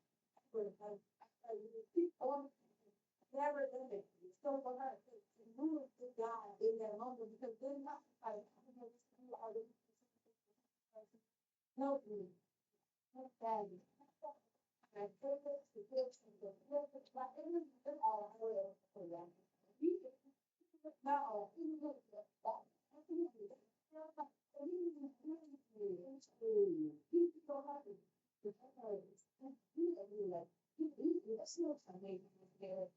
A: never gonna so for her to move to God in that moment because they're not like no no bad. And purpose, the gifts, and the purpose, like, it is all oil for them. You can, now, even though that, I think it's people don't have to, that's not something there.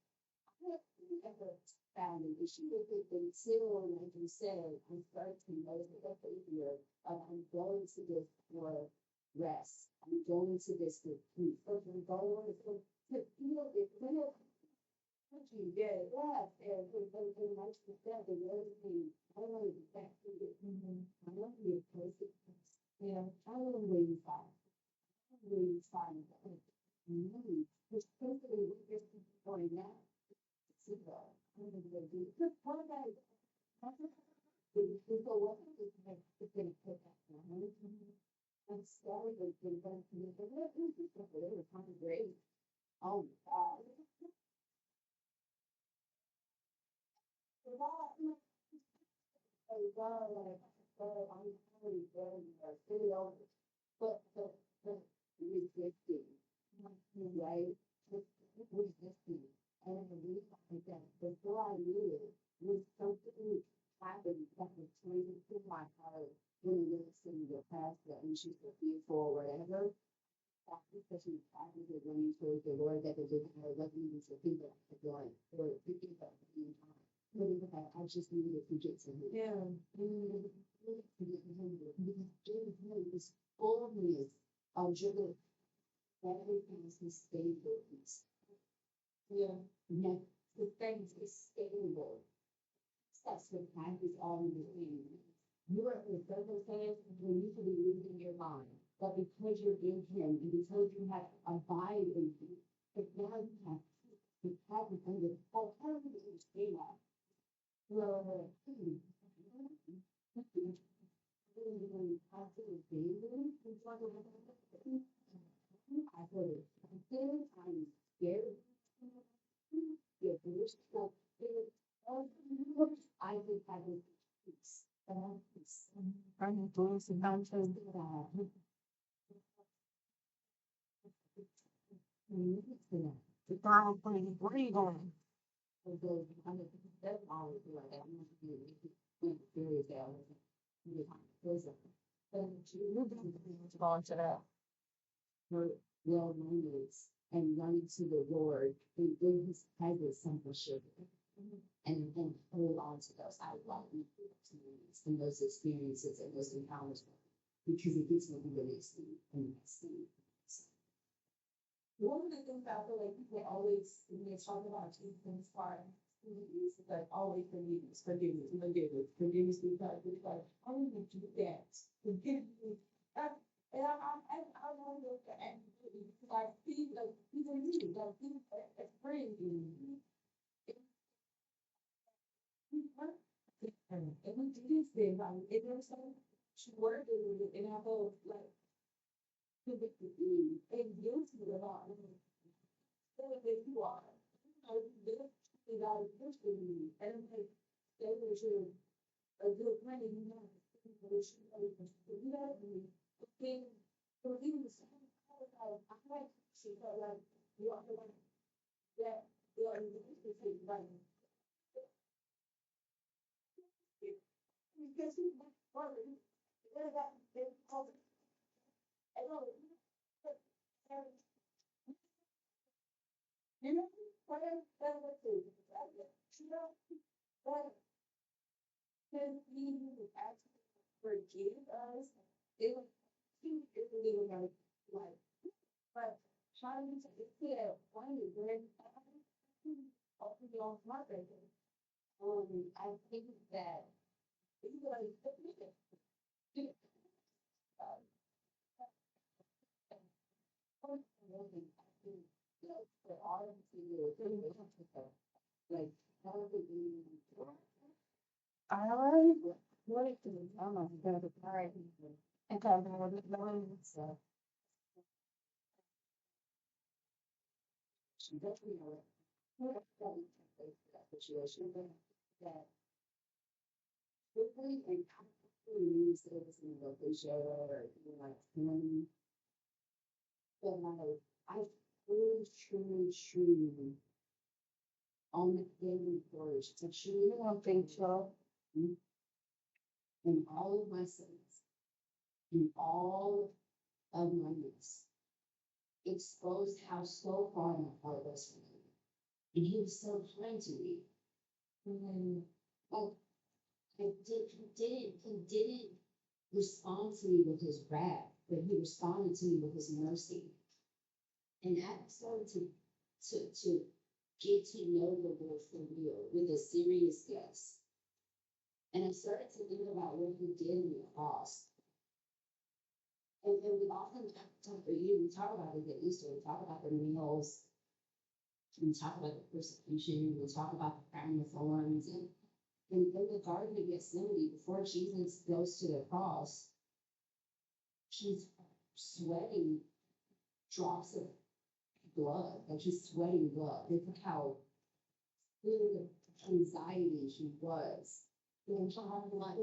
A: I never found an issue with it, but it's still, like you said, I'm starting to notice the behavior of I'm going to this for rest. I'm going to this for peace. I'm going to feel it. When it you get it, and when I said the other thing, I don't know exactly what I want to be a person. You know, I don't know where you find. Where you find it. Which principally we just going now. See, I'm going to do it. Just one day. So what is going to put that down? I'm sorry, but it's going to be a little kind of great. Oh, my God. I'm really very video, but resisting, right? Resisting, and I believe like that. Before I knew it, was something happened that was turned into my heart when I listened to the pastor and she put me for whatever. Because she
C: put it back, I just needed to get to him.
A: Yeah.
C: And to get to him, because in him is fullness of joy. Everything is stable.
A: Yeah.
C: Never, the things is stable. That's what time is all in the thing. You are in circumstance when you should be losing your mind. But because you're in him and because you have abide in him, but now you have peace. You have it under. Oh, how do you understand that? Well, I heard it. I'm scared. Yeah, there's stuff there. I think I would peace. Peace.
B: I'm doing some mountain. The ground plane. Where are you going?
C: Although I'm that's always like that. I'm not going to very down. There's a
B: Going to that.
C: her well moments and running to the Lord and in his presence something shifted. And then hold on to those opportunities and those experiences and those encounters because it gets me to the next thing and the next thing.
A: One of the things I feel like people always, when they talk about Jesus part, is like always forgiveness, forgiveness, forgiveness, forgiveness, because it's like, I don't even do that. Forgive me. And I know that, and like, people, like, people need, like, people, friends, and we do this thing, like, it was so much work, and I felt like, convicted me and guilty about it. So that you are, this is our history, and I'm like, they were sure a good friend, you know, you know, but then, so even the same, I like, she felt like, you are the one that, you are in the history, right? Because he was worried, that they called it, I know, you know, whatever, that is, you know, but can he actually forgive us? It was, he is a little like, but trying to get at one is very open your heart right there.
C: I think that
A: It's like,
C: for all of you, like, how do you,
B: I already wanted to. I don't know. Got it. All right. And come on with it.
C: so she definitely know that situation, but that quickly and quickly means that it's in a location or like family. But like, I truly, truly on the daily courage to truly want things so in all of my sins, in all of my mess, exposed how so far my heart was from him. And he was so kind to me. And like, he didn't respond to me with his wrath, but he responded to me with his mercy. And I started to get to know the Lord for real with a serious yes. And I started to think about what he did on the cross. And we often we talk about it at Easter, we talk about the meals, we talk about the persecution, we talk about the crown of thorns, and in the Garden of Gethsemane, before Jesus goes to the cross, he's sweating drops of blood, like he's sweating blood. Look at how full of anxiety he was. And how much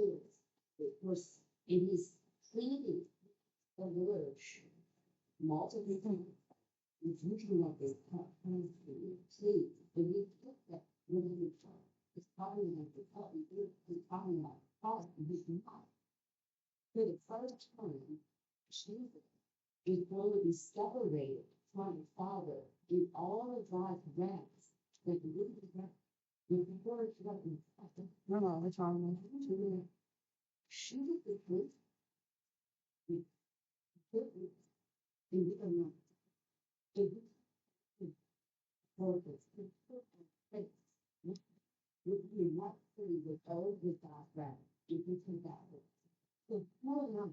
C: it was, and he's pleading the Lord multiple times. If you can let this cup come to me, please, when you put that, when you talk, it's probably like the cup, it's probably like heart, and he's not. For the first time, Jesus is going to be separated from the Father in all of God's wrath, that really wrath, before it's
B: No, it's on me.
C: Shoot it with good, and you don't know. If you focus, you're not free with all with that breath. You can take that with. So, more than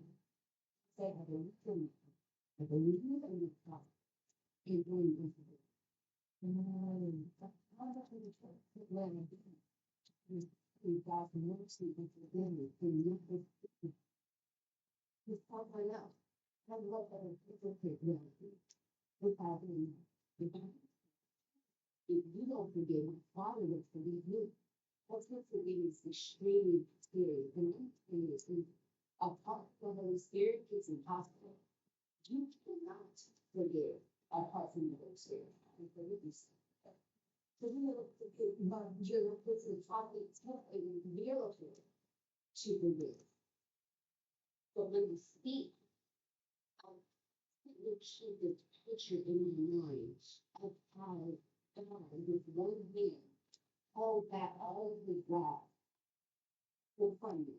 C: say, I believe in it. I believe in it, and it's God. And going into it. And how about the church? When you got the mercy into the family, and you have this part right now. I love that it's okay. Without being, if you don't forgive, my Father will forgive you. That's what forgiveness is extremely serious. And I'm saying this is apart from the Holy Spirit, it's impossible. You cannot forgive apart from the Holy Spirit. And forgive yourself. So you know, but you're putting topics in real to forgive. But when you speak, you keep the picture in your mind of how God, with one hand, hold back all of his wrath from you.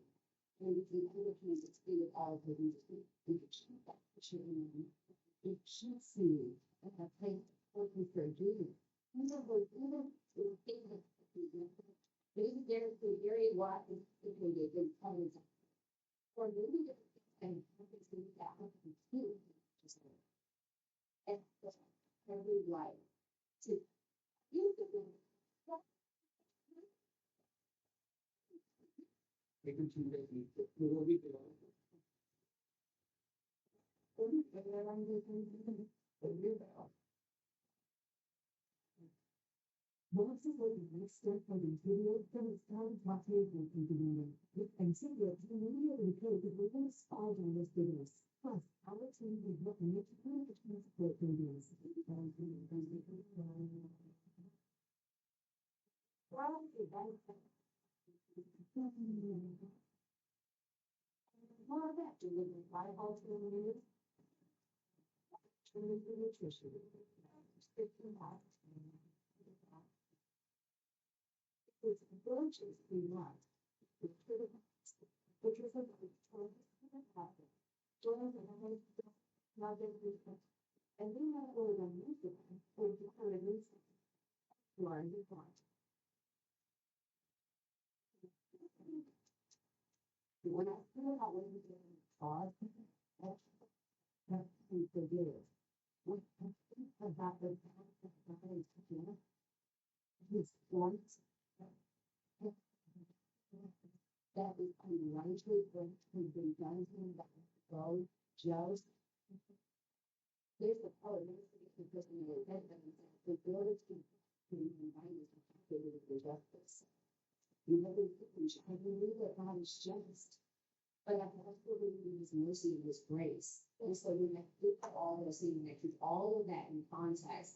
C: And with the other hand, it's been all of his mercy. And you keep that picture in your mind. It keeps you at a place working for doing. Even the things that maybe there's an area where I can it and comes or maybe and something that happens too. And every life to you
D: They can do that. We will be there. Once you go to the next step for the video, then it's time to watch it and continue. And see what you immediately play the video spot on this video. Plus, our team is looking at the transport videos. Well, more of that, do we buy all the news? Turn into nutrition. Fifteen miles. It's gorgeous, we want. It's critical. Which is a join the and then not only on music, or you kind of music, you are in the front. When I feel how when you get in the car, that's the forgive. When I think about the fact that God is forgiven, his wants, that is unrighteous, what has been done to him, that is so just. There's a power, there's the person who is dead, the ability to remind us of the justice. You have I believe that God is just, but I also believe in his mercy and his grace. And so when I look at all those things, and I keep all of that in context,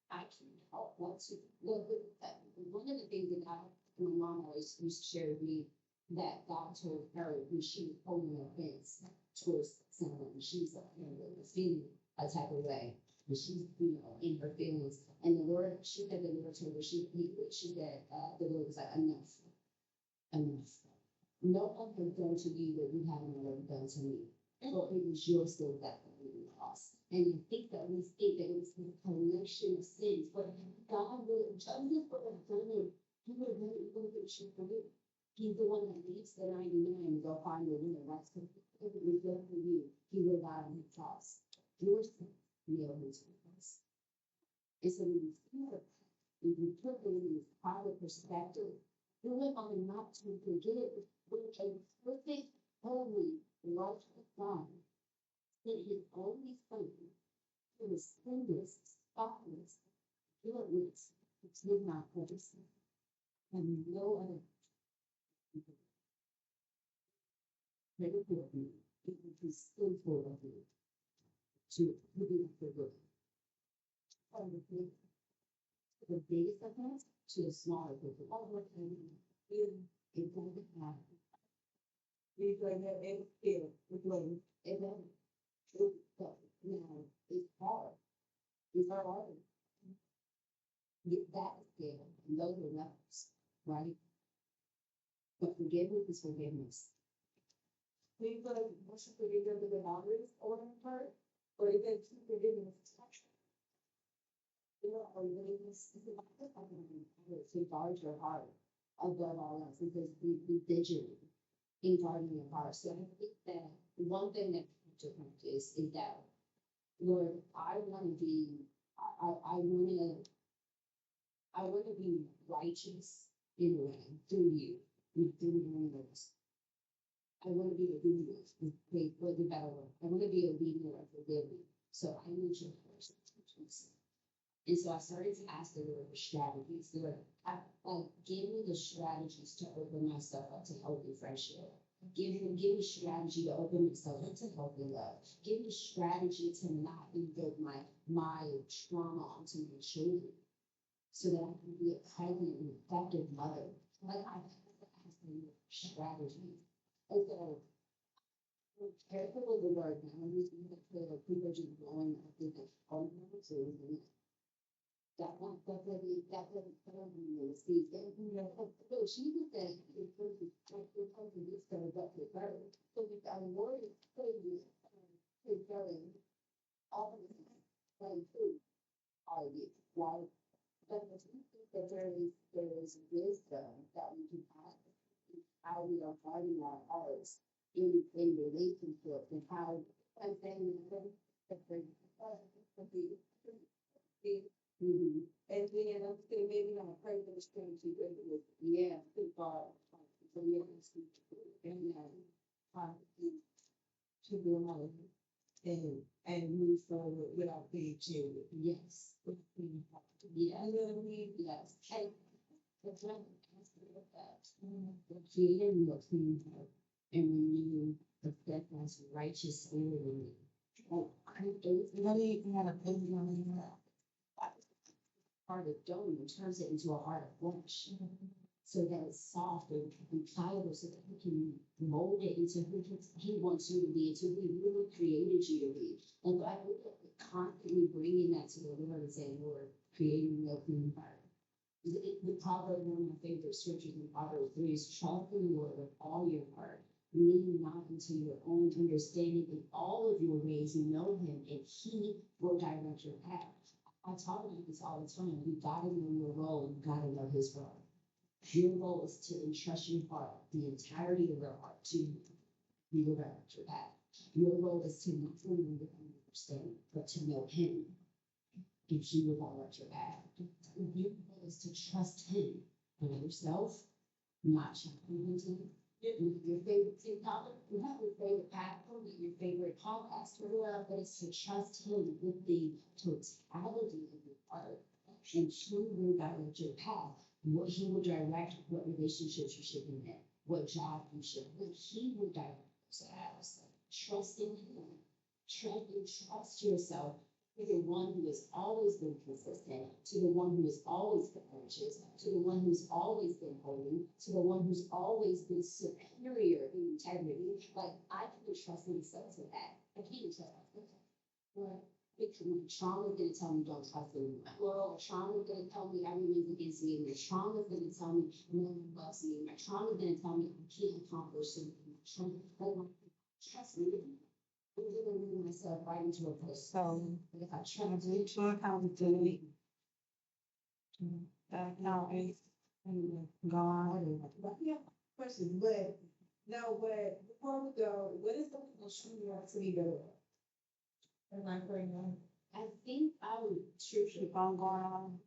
D: I can't help but to look at one of the things that my mom always used to share with me that God told her when she was holding an offense towards someone, she's feeling a type of way. And she's, in her feelings. And the Lord, she said the Lord told her, she said, the Lord was like, enough. No one has done to you what you haven't already done to me. So it was your sin that completely lost. And you think that we think that it was a collection of sins, but God will judge us for what done it. He would have never even get shit for you. He's the one that leaves the 99 and go find the winner. That's because if it was done for you, he would have died on his cross. Your sin, nailed him to the cross. And so when you feel it, if you put it in this proper perspective, you live on the not to forget with a perfect, holy, righteous God. Sent his only son, who was sinless, spotless, guiltless, which did not purpose him, and no other. Never for you, it would be sinful of you to be forgiven. From the biggest offense to the smaller offense. All what can it doesn't happen. You're going to have it feel with love. It doesn't. Now, it's hard. It's hard. Get that scale, and those are levels, right?
C: But forgiveness is forgiveness.
A: Do you feel like once you forgive them the boundaries or in part? Or is it forgiveness?
C: You know, or willingness to guard your heart above all else, because be vigilant in guarding your heart. So I think that one thing that we have to practice is that, Lord, I want to be, I want to be righteous in a way through you, through the universe. I want to be obedient, for the better word. I want to be obedient and forgiving. So I need your person. And so I started to ask the Lord for strategies. Lord, give me the strategies to open myself up to healthy friendship. Give me strategy to open myself up to healthy love. Give me strategy to not invoke my trauma onto my children, so that I can be a present and effective mother. Like I have to ask the Lord for strategy. And so I'm careful with the word now. I'm just going to feel like people just blowing up with the phone numbers or anything. That one, that doesn't tell me to speak. And, so she was saying, it's going to be this goes up to her. So if I'm worried, is going all the time, like food, all of it, right? But I think that there is wisdom that we can have in how we are guarding our hearts in relationships, and how I'm saying that mm-hmm.
A: And then I'm saying maybe not pray for the strength to it was
C: Yeah,
A: too far. So yeah, and to be alone and move forward without being chilled.
C: yes,
A: With being
C: yeah,
A: You know what I mean?
C: yes. And the friend asked me about that. The creator me a clean heart and renew the steadfast righteous spirit in me. Oh,
B: Really, you had a opinion on that?
C: heart of stone and turns it into a heart of flesh. So that it's soft and pliable, so that he can mold it into who he wants you to be, into who he really created you to be. And I would constantly bringing that to the Lord and saying, Lord, creating me a clean heart. The proverb, one of my favorite scriptures in Proverbs 3 is trust in the Lord with all your heart. Lean not into your own understanding, in all of your ways know him, and he will direct your path. I talk about this all the time. You gotta know your role, you gotta know his role. Your role is to entrust your heart, the entirety of your heart, to be the director of that. Your role is to not only understand, but to know him. And he will direct your path. Your role is to trust him, not yourself, not challenging him. Your favorite thing, you have your favorite pastor, your favorite podcast, or whatever, but it's to trust him with the totality of your heart. And he will direct your path. What he will direct, what relationships you should be in, what job you should be. He will direct those paths. Trust in him. Trust yourself to the one who has always been consistent, to the one who has always been righteous, to the one who's always been holy, to the one who's always been superior in integrity. Like, I can trust myself with that. I can't trust myself. Right? Because trauma is going to tell me don't trust anyone. Well, trauma is going to tell me everyone's against me. My trauma is going to tell me no one loves me. My trauma is going to tell me I can't accomplish something. Trust me. I'm going to move myself right into a place.
B: So,
C: But if I trust
B: mutual accountability. That account is gone.
A: But yeah, question, but no, but before we go, what is the most you want to be good at? Am I praying on?
C: I think I would truthfully
B: Keep on going on.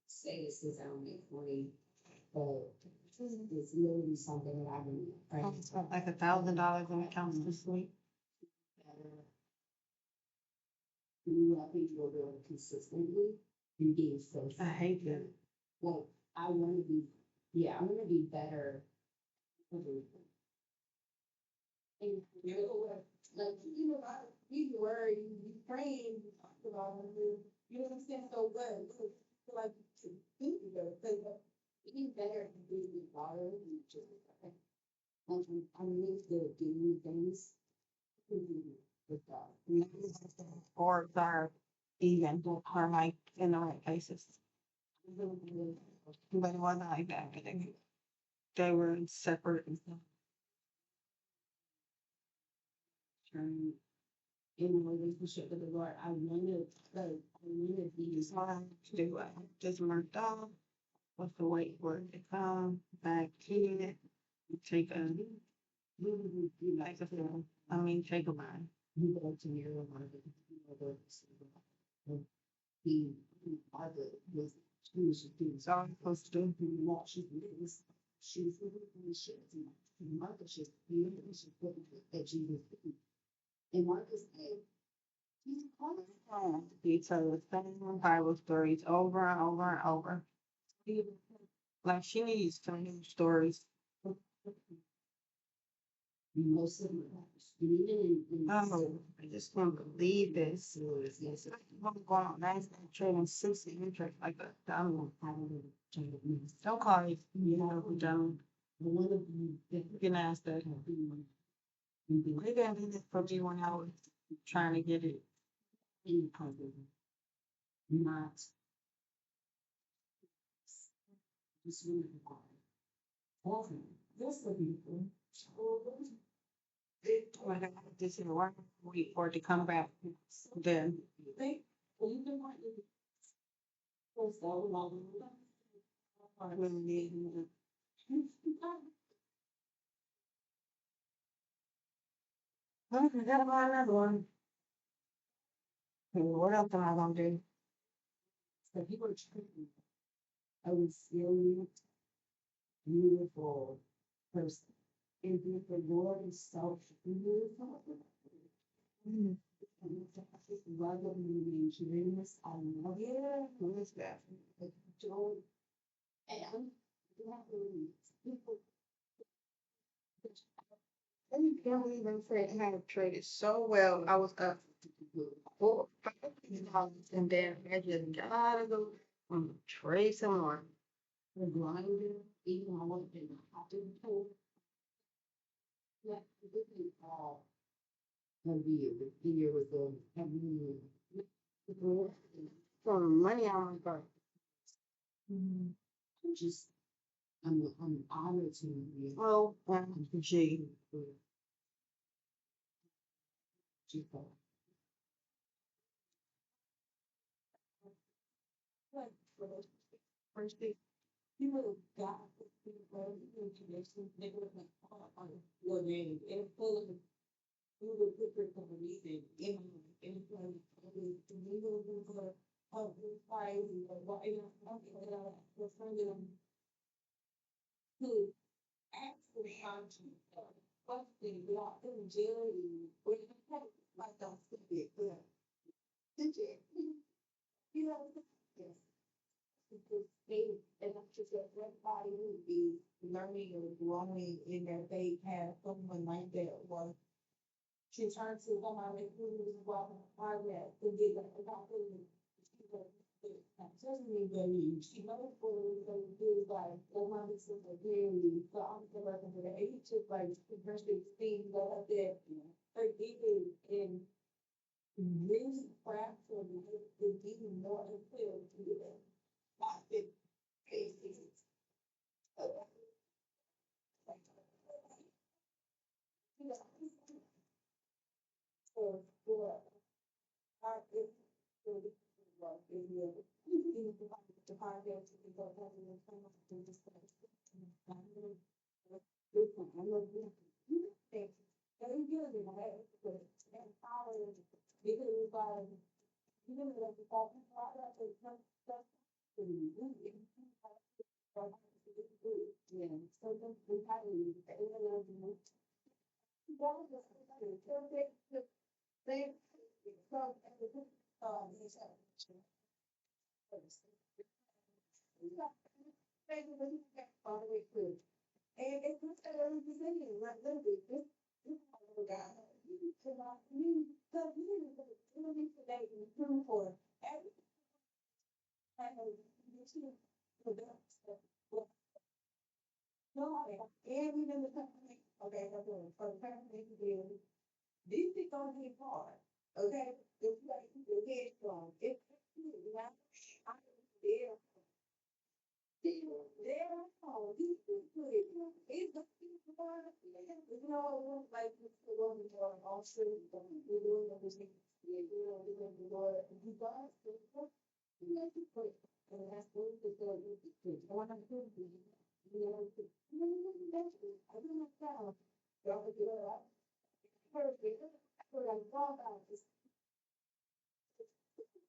C: say this since I don't make money, but it's literally something that I've been praying
B: Spent like $1,000 in accounts this week.
C: better. Loving your Lord consistently and being so.
B: I hate that.
C: Like, I want to be, yeah, I want to be better. Everything. And you know what? Like, you know, you worry, you praying, you talk about it, you know what I'm saying? So what? So, like, to think of it, so being better at being the water, and just, like, I'm really good at doing things. With God.
B: Or are even, or like in the right places.
C: I'm really good.
B: But it wasn't like that. But they were separate and stuff.
C: In a relationship with the Lord, I wanna be
B: So I have to do what? Just marked off. What's the wait for it to come back in? Take a
C: really
B: like a film. I mean, take a mind.
C: you go to your market, he Margaret was she was
B: So I'm supposed to do.
C: what she was really shit. Marcus just she put that Jesus did. And Marcus said, he's calling.
B: He tell the same Bible stories over and over and over. Like she needs some new stories.
C: Most of them, even in
B: Oh, I just can't believe this. Yes, I'm going on nice and trading 60 interest like a dumb. Don't call me, you know, dumb.
C: one of them
B: You can ask that. They didn't do this for me when I was trying to get it.
C: in puzzle, not just really hard. Often, this is beautiful.
B: When I got this in work, wait for it to come back. Then
C: Think, you can want to post all along.
B: when the I forgot about another one. What else am I gonna do?
C: So people are treating a resilient, beautiful person. And if the Lord is so beautiful,
B: Mm,
C: love meaning dreams, I love you.
B: what is that?
C: Like joy. And you have to read people.
B: I can't believe I'm saying I have traded so well. I was up $4,000 and then I just gotta go trade some more.
C: The grinder, even I want to have to pull. Yeah, this is all the year was every year.
B: Some money on my card.
C: Just, I'm honored to be.
B: Oh, gee.
A: First thing, people got people information, they would have on your name and full of you would put for some reason in place to be able to inspire you or what you know for them to actually function. Question without them jailing or like don't speak it. Did you know? Yes. Because they, and I'm just that everybody who is learning or growing in their faith has someone like that or she turns to somebody who is walking hard that to get that about them. Certainly, baby, she knows what it is like, the money is very, so I'm still working for that. It's just like, the first thing that I said, her giving and really craft for the even more clear to them. Not that cases. For our if the podcast to be so heavy and so much to just listen, I love you. Thank you. Very good in my head, but and power because it's like you know like the fact that it's not stuff to yeah, so then we have to they so all the way through. And it's just that every decision, like literally, this guy, you cannot, you don't need to date and prove for every kind of issue for that stuff. Well, no, and even the company, okay, okay, for the company to do, these things don't get hard, okay? It's like your head strong. It's not, I'm there. There, oh, this is good. You know, like, we're going to go on all street, we're doing everything, we're doing the Lord, and he does, he makes it quick. And that's what we do, we do. I want to do, you know, I don't know how. Don't forget about perfect. What I'm talking about is,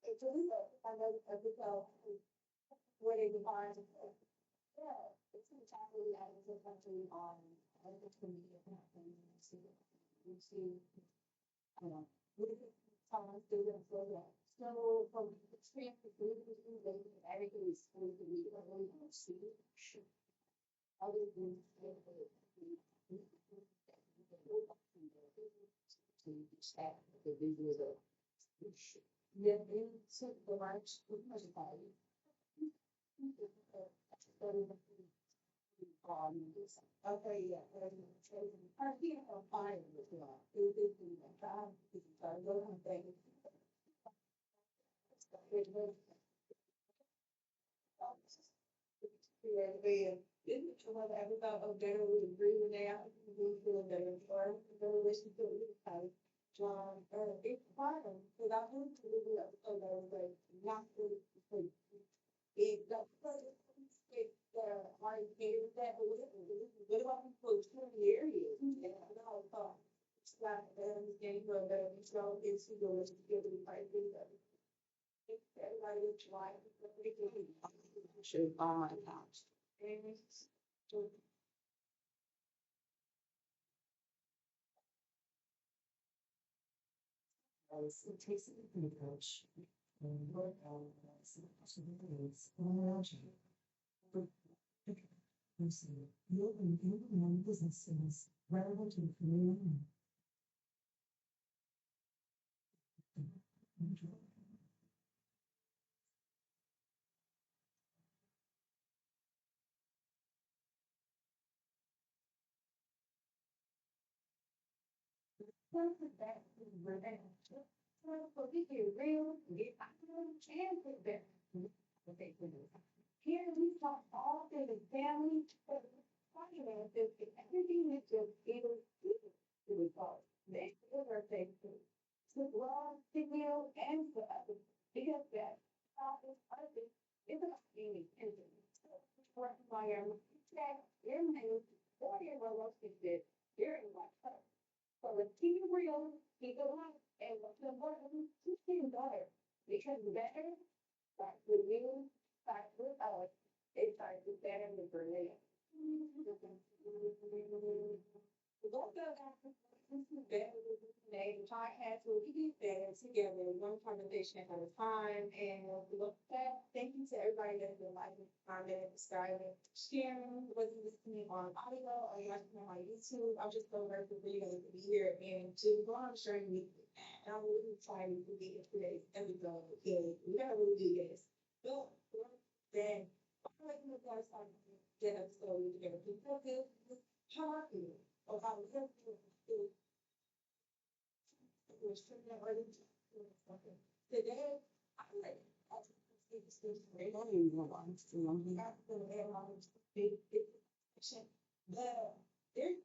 A: it's really, I know, I think, what it defines. Yeah, it's entirely out of the country on, I think it's gonna be a thing, you see, you know, what is it, Thomas doing for that? So, from experience, everything is going to be, really, see, other than, to check the visuals of, yeah, it's the right, much about it. Okay, yeah. I think I'm fine with that. It is the time because I don't think didn't you have ever thought of better would agree with that? We feel better or the relationship with the John or it's fine because I went to the episode that was like not really it the it my favorite that was what about people in the area? And I know it's not that understanding but that we show is to go together with my everybody is trying to should on my couch. And so it takes an approach and work on some possibilities around you. But you see, building businesses relevant to the community. What is that? So we get real, get and put that. What they do. Here we talk all to the family, finances, everything is just able to resolve. They give our things to love, to heal, and to others. Because that office, others, is about being intentional. Work by our your name, 4 year old said, you're in my trust. So let's keep it real, keep it light, and what's important, keep it better. Because better starts with you, starts with us, it starts with better with Renee. Don't go back to better with Renee. The podcast will be better together, one conversation at a time. And look that. Thank you to everybody that's been liking, commenting, subscribing, sharing, whether you're listening on audio or you're watching on my YouTube. I'm just so grateful for you guys to be here and to go on sharing with me. And I'm really excited to be here today's episode because we gotta really do this. So, then, I'm like, you guys start get episode together. Because how are you? Or how is it? Today, I'm like, it's great. I don't even know why I'm still on here. But there's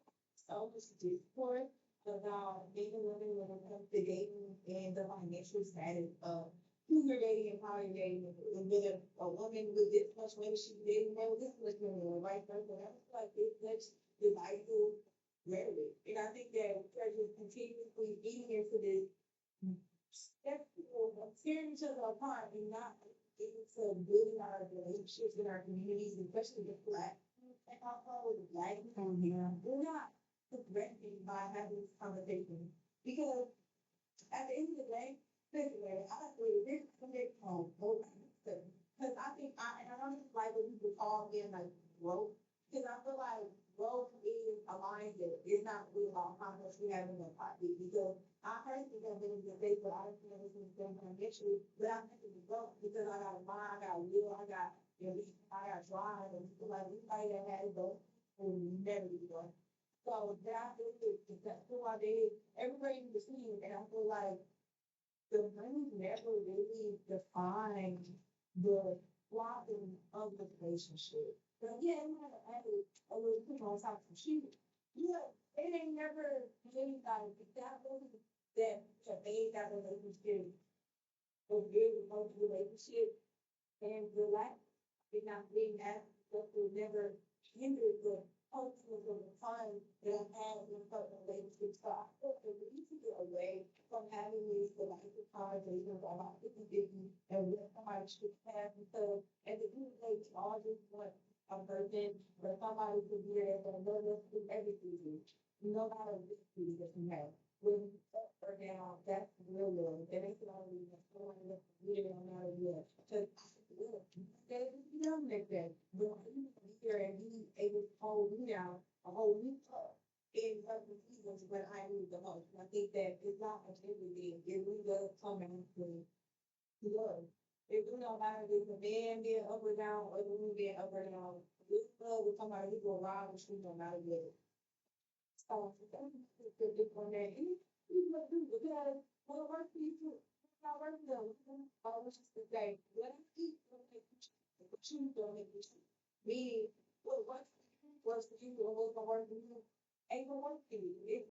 A: so much discord about dating women when it comes to dating and the financial status of who you're dating and how you're dating. And then a woman with this much money, she's dating men with this much money, or vice versa. I feel like it's such divisive rhetoric. And I think that we're just continuously eating into this of tearing each other apart and not able to build our relationships in our communities, especially the black and also the black people here. We're not progressing by having this conversation because at the end of the day, physically, I believe this is a big home. Because I think and I don't just like when people call me like growth, because I feel like growth is a mindset. It's not really about how much we have in the pocket. Because I personally have been in the space where I don't feel this is going to eventually, but I'm thinking of growth because I got a mind, I got a will, I got, I got drive, and people like anybody that has those will never be growth. So that I feel is that's who I did. Everybody in the scene, and I feel like the money never really defined the quality of the relationship. But yeah, we had a little put on top of some shit. Yeah, it ain't never been like that was that to made that relationship a good close relationship and relax. It not being asked that will never hinder the culture of the fun that I have in certain relationships. So I feel that we need to get away from having these delightful conversations about 50-50 and what somebody should have because at the end of the day, we all just want a person or somebody to be there that let us do everything. No matter what thing that you have. When you up or down, that's real love. That makes it all really someone that's really no matter what. Because that is young like that. But you be here and be able to hold me down, hold me up in certain seasons when I need the most. And I think that it's not much everything. It really does come down to love. It really don't matter if the man being up or down or the woman being up or down. This love with somebody who go around the street no matter what. So that's a good one there. You look good because what works for you too. Not working though. Let's just say, what I eat don't make you cheat. What you don't make you cheat. Meaning, what works for you, and what's gonna work for you ain't gonna work for you. It